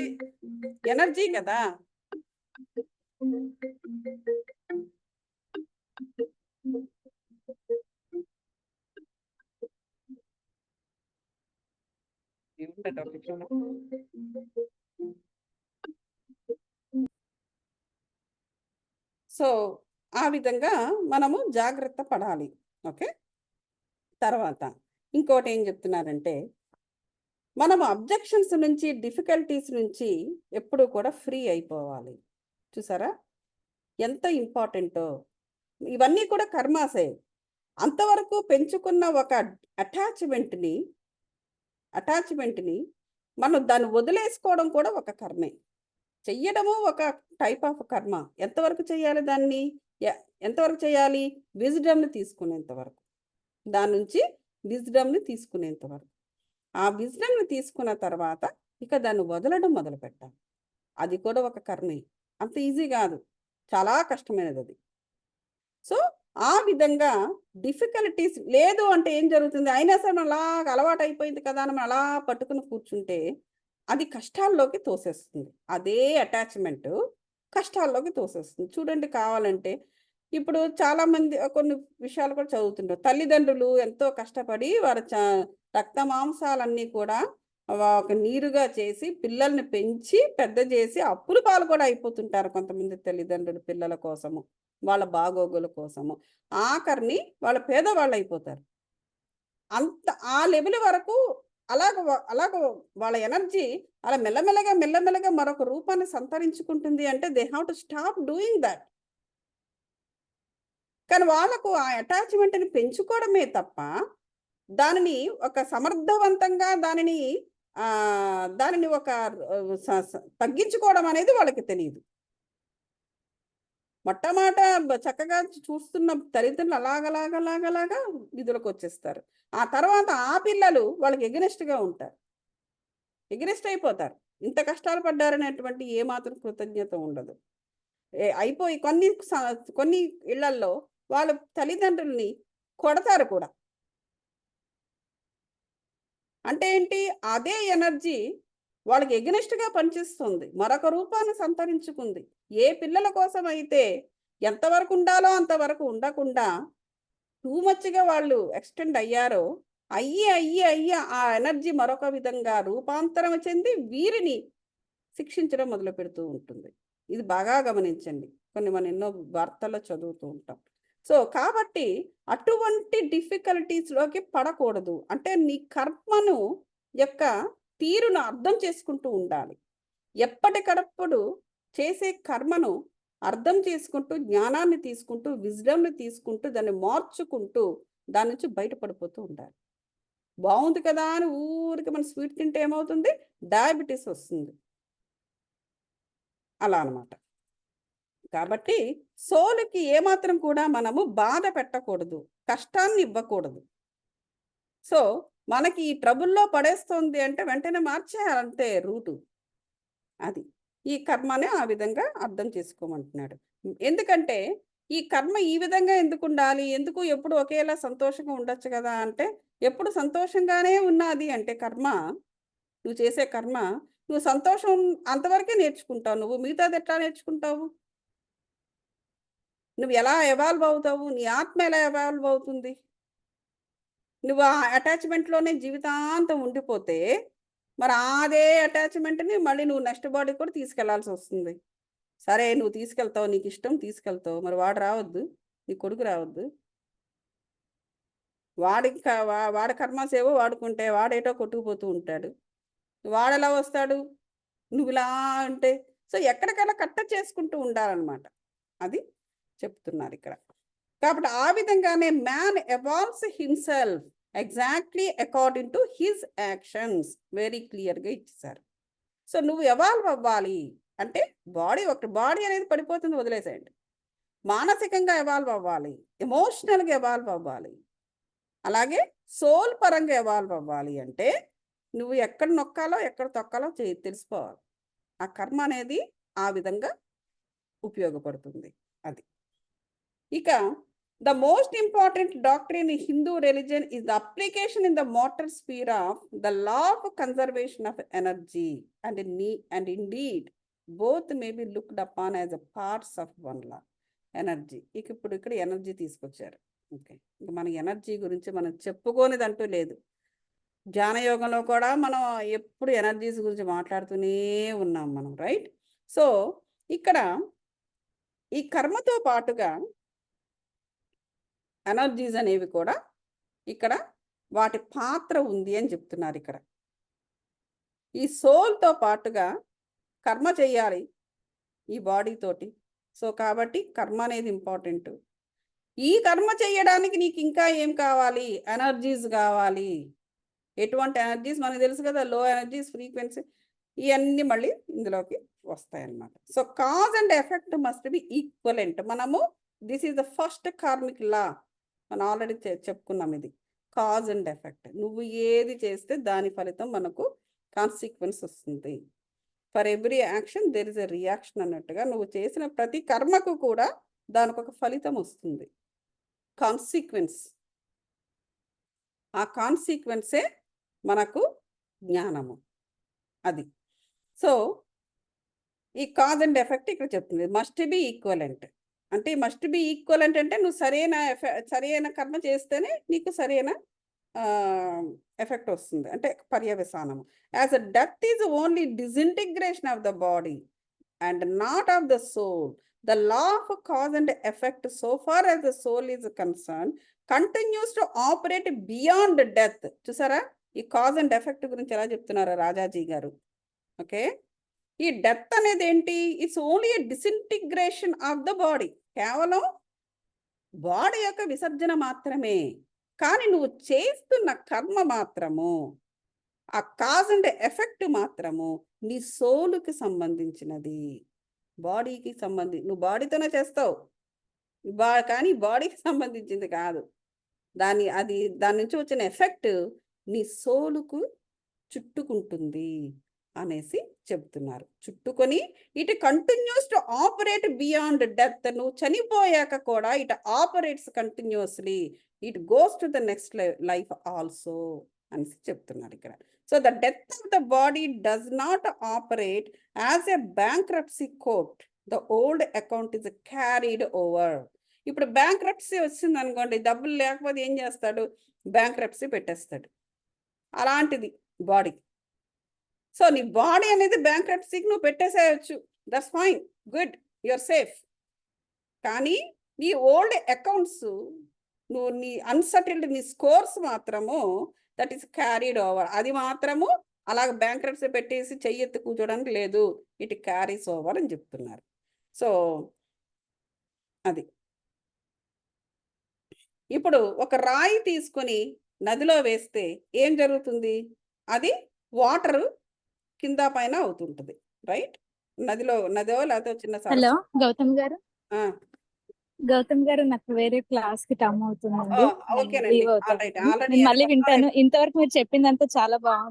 ఎనర్జీ కదా! ఏముండదు ఒక నిమిషం. సో, ఆ విధంగా మనము జాగ్రత్త పడాలి. ఓకే. తర్వాత ఇంకోటేం జెప్తున్నారంటే, మనము అబ్జెక్షన్స్ నుంచి, డిఫికల్టీస్ నుంచి ఎప్పుడూ కూడా ఫ్రీ అయిపోవాలి. చూసారా? ఎంత ఇంపార్టెంటో. ఇవన్నీ కూడా కర్మాసే. అంతవరకు పెంచుకున్న ఒక అటాచ్‌మెంట్‌ని అటాచ్‌మెంట్‌ని మనం దాన్ని వదిలేసుకోవడం కూడా ఒక కర్మే. చెయ్యడము ఒక టైప్ ఆఫ్ కర్మ. ఎంతవరకు చేయాలి దాన్ని? ఎ ఎంతవరకు చేయాలి? విజ్డమ్‌ని తీసుకునేంత వరకు. దాని నుంచి విజ్డమ్‌ని తీసుకునేంత వరకు. ఆ విజ్డమ్‌ని తీసుకున్న తర్వాత ఇక దాన్ని వదలడం మొదలుపెట్టాలి. అది కూడా ఒక కర్మే. అంత ఈజీ గాదు. చాలా కష్టమైనదది. సో, ఆ విధంగా డిఫికల్టీస్ లేదు అంటే ఏం జరుగుతుంది? అయినా సరే మనం అలాగ అలవాటయిపోయింది కదా! అని మనం అలా పట్టుకొని కూర్చుంటే, అది కష్టాల్లోకి తోసేస్తుంది. అదే అటాచ్‌మెంటు కష్టాల్లోకి తోసేస్తుంది. చూడండి కావాలంటే, ఇప్పుడు చాలామంది కొన్ని విషయాలు కూడా చదువుతుంటారు. తల్లిదండ్రులు ఎంతో కష్టపడి వారి రక్త మాంసాలన్నీ కూడా ఒక నీరుగా చేసి, పిల్లల్ని పెంచి, పెద్ద చేసి, అప్పుల పాలు కూడా అయిపోతుంటారు కొంతమంది తల్లిదండ్రులు పిల్లల కోసము. వాళ్ళ బాగోగుల కోసము. ఆఖరిని వాళ్ళు పేదవాళ్ళయిపోతారు. అంత ఆ లెవెల్ వరకు అలాగ వాళ్ళ ఎనర్జీ అలా మెల్లమెల్లగా మరొక రూపాన్ని సంతరించుకుంటుంది అంటే they have to stop doing that. కానీ వాళ్ళకు ఆ అటాచ్‌మెంట్‌ని పెంచుకోవడమే తప్ప, దానిని ఒక సమర్థవంతంగా దానిని ఒక స స తగ్గించుకోవడం అనేది వాళ్ళకి తెలీదు. మొట్టమొదట చక్కగా చూస్తున్న తల్లిదండ్రులు అలాగలాగా విధులకొచ్చేస్తారు. ఆ తర్వాత ఆ పిల్లలు వాళ్ళకి ఎగనెస్ట్‌గా ఉంటారు. ఎగనెస్ట్ అయిపోతారు. ఇంత కష్టాలు పడ్డారనేటువంటి ఏ మాత్రం కృతజ్ఞత ఉండదు. అయిపోయి కొన్ని ఇళ్లల్లో వాళ్ళ తల్లిదండ్రుల్ని కొడతారు కూడా. అంటే ఏంటి? అదే ఎనర్జీ వాళ్ళకి ఎగనెస్ట్‌గా పనిచేస్తుంది. మరొక రూపాన్ని సంతరించుకుంది. ఏ పిల్లల కోసమైతే ఎంతవరకు ఉండాలో అంతవరకు ఉండకుండా టూ మచ్గా వాళ్ళు ఎక్స్టెండ్ అయ్యారో, అయ్యి ఆ ఎనర్జీ మరొక విధంగా రూపాంతరం చెంది వీరిని శిక్షించడం మొదలు పెడుతూ ఉంటుంది. ఇది బాగా గమనించండి. మనం ఎన్నో వార్తల్లో చదువుతూ ఉంటాం. సో కాబట్టి అటువంటి డిఫికల్టీస్లోకి పడకూడదు. అంటే నీ కర్మను యొక్క తీరును అర్థం చేసుకుంటూ ఉండాలి. ఎప్పటికప్పుడు చేసే కర్మను అర్థం చేసుకుంటూ, జ్ఞానాన్ని తీసుకుంటూ, విజ్డమ్ని తీసుకుంటూ, దాన్ని మార్చుకుంటూ దాని నుంచి బయటపడిపోతూ ఉండాలి. బాగుంది కదా అని ఊరికి మనం స్వీట్ తింటే ఏమవుతుంది? డయాబెటీస్ వస్తుంది. అలా అనమాట. కాబట్టి సోలుకి ఏమాత్రం కూడా మనము బాధ పెట్టకూడదు, కష్టాన్ని ఇవ్వకూడదు. సో మనకి ఈ ట్రబుల్లో పడేస్తుంది అంటే వెంటనే మార్చేయాలంతే రూటు. అది ఈ కర్మని ఆ విధంగా అర్థం చేసుకోమంటున్నాడు. ఎందుకంటే ఈ కర్మ ఈ విధంగా ఎందుకు ఉండాలి, ఎందుకు ఎప్పుడు ఒకేలా సంతోషంగా ఉండొచ్చు కదా అంటే, ఎప్పుడు సంతోషంగానే ఉన్నది అంటే కర్మ, నువ్వు చేసే కర్మ, నువ్వు సంతోషం అంతవరకే నేర్చుకుంటావు. నువ్వు మిగతాది ఎట్లా నేర్చుకుంటావు? నువ్వు ఎలా ఎవాల్వ్ అవుతావు? నీ ఆత్మ ఎలా ఎవాల్వ్ అవుతుంది? నువ్వు ఆ అటాచ్మెంట్లోనే జీవితాంతం ఉండిపోతే మరి అదే అటాచ్మెంట్ని మళ్ళీ నువ్వు నెక్స్ట్ బాడీ కూడా తీసుకెళ్లాల్సి వస్తుంది. సరే నువ్వు తీసుకెళ్తావు, నీకు ఇష్టం తీసుకెళ్తావు, మరి వాడు రావద్దు, నీ కొడుకు రావద్దు. వాడి కర్మాసేవో వాడుకుంటే వాడేటో కొట్టుకుపోతూ ఉంటాడు. వాడెలా వస్తాడు నువ్వు ఇలా అంటే? సో ఎక్కడికైనా కట్ట చేసుకుంటూ ఉండాలన్నమాట. అది చెప్తున్నారు ఇక్కడ. కాబట్టి ఆ విధంగానే man evolves himself exactly according to his actions very క్లియర్గా ఇచ్చేసారు. సో నువ్వు ఎవాల్వ్ అవ్వాలి అంటే బాడీ అనేది పడిపోతుంది, వదిలేసేయండి. మానసికంగా ఎవాల్వ్ అవ్వాలి, ఎమోషనల్గా ఎవాల్వ్ అవ్వాలి, అలాగే సోల్ పరంగా ఎవాల్వ్ అవ్వాలి. అంటే నువ్వు ఎక్కడ నొక్కాలో ఎక్కడ తొక్కాలో తెలుసుకోవాలి. ఆ కర్మ అనేది ఆ విధంగా ఉపయోగపడుతుంది. అది ఇక the most important doctrine in Hindu religion is the application in the mortal sphere of the law of conservation of energy, and indeed both may be looked upon as a parts of one law. Energy ఇప్పుడు ఇక్కడ energy తీసుకొచ్చారు. Okay, ఇంకా మన energy గురించి మనం చెప్పుకోనిదంటూ లేదు. ధ్యానయోగంలో కూడా మనం ఎప్పుడు ఎనర్జీస్ గురించి మాట్లాడుతూనే ఉన్నాం మనం, రైట్? సో ఇక్కడ ఈ కర్మతో పాటుగా ఎనర్జీస్ అనేవి కూడా ఇక్కడ వాటి పాత్ర ఉంది అని చెప్తున్నారు. ఇక్కడ ఈ సోల్తో పాటుగా కర్మ చేయాలి ఈ బాడీ తోటి. సో కాబట్టి కర్మ అనేది ఇంపార్టెంట్. ఈ కర్మ చేయడానికి నీకు ఇంకా ఏం కావాలి? ఎనర్జీస్ కావాలి. ఎటువంటి ఎనర్జీస్ మనకు తెలుసు కదా, లో ఎనర్జీస్, ఫ్రీక్వెన్సీ, ఇవన్నీ మళ్ళీ ఇందులోకి వస్తాయన్నమాట. So cause and effect must be equivalent. మనము this is the first karmic law, మనం ఆల్రెడీ చెప్పుకున్నాం. ఇది కాజ్ అండ్ ఎఫెక్ట్. నువ్వు ఏది చేస్తే దాని ఫలితం మనకు కాన్సిక్వెన్స్ వస్తుంది. For every action there is a reaction అన్నట్టుగా నువ్వు చేసిన ప్రతి కర్మకు కూడా దానికి ఒక ఫలితం వస్తుంది, కాన్సిక్వెన్స్. ఆ కాన్సిక్వెన్సే మనకు జ్ఞానము. అది సో ఈ కాజ్ అండ్ ఎఫెక్ట్ ఇక్కడ చెప్తుంది. మస్ట్ బి ఈక్వలెంట్ అంటే మస్ట్ బి ఈక్వలెంట్ అంటే నువ్వు సరైన కర్మ చేస్తేనే నీకు సరైన ఎఫెక్ట్ వస్తుంది, అంటే పర్యవసానము. As a death is only disintegration of the body and not of the soul, the law of cause and effect so far as the soul is concern continues to operate beyond death. చూసారా ఈ cause and effect గురించి ఎలా చెప్తున్నారో రాజాజీ గారు. Okay, ఈ death అనేది ఏంటి? It's only a disintegration of the body. కేవలం బాడీ యొక్క విసర్జన మాత్రమే. కానీ నువ్వు చేస్తున్న కర్మ మాత్రము, ఆ కాజ్ అండ్ ఎఫెక్ట్ మాత్రము నీ సోలుకి సంబంధించినది, బాడీకి నువ్వు బాడీతోనే చేస్తావు కానీ బాడీకి సంబంధించింది కాదు. దాని నుంచి వచ్చిన ఎఫెక్ట్ నీ సోలుకు చుట్టుకుంటుంది అనేసి చెప్తున్నారు. చుట్టుకొని it continues to operate beyond death. నువ్వు చనిపోయాక కూడా it operates continuously, it goes to the next life also అనేసి చెప్తున్నారు ఇక్కడ. So the death of the body does not operate as a bankruptcy court the old account is carried over. ఇప్పుడు bankruptcy వచ్చింది అనుకోండి, డబ్బులు లేకపోతే ఏం చేస్తాడు? బ్యాంక్రప్సీ పెట్టేస్తాడు. అలాంటిది బాడీ. సో నీ బాడీ అనేది బ్యాంక్రప్సీకి నువ్వు పెట్టేసేయచ్చు, that's fine, good, your safe. కానీ నీ ఓల్డ్ అకౌంట్స్, నువ్వు నీ అన్సటిల్డ్ నీ స్కోర్స్ మాత్రము దట్ ఈస్ క్యారీడ్ ఓవర్. అది మాత్రము అలాగ బ్యాంక్రప్సీ పెట్టేసి చెయ్యెత్తి కూర్చోడానికి లేదు, ఇట్ క్యారీస్ ఓవర్ అని చెప్తున్నారు. సో అది. ఇప్పుడు ఒక రాయి తీసుకొని నదిలో వేస్తే ఏం జరుగుతుంది? అది వాటర్ కింద పైన అవుతుంటుంది, రైట్? నదో లేకపోతే చిన్న హలో సరస్సు. గౌతమ్ గారు, ఆ, గౌతమ్ గారు నాకు వేరే క్లాస్ కి టైం అవుతుందండి. నేను ఓకేనండి, లీవ్ ఆల్ రైట్. అవుతాను. ఆల్రెడీ నేను మళ్ళీ వింటాను. ఇంతవరకు మీరు చెప్పిందంతా చాలా బాగుంది.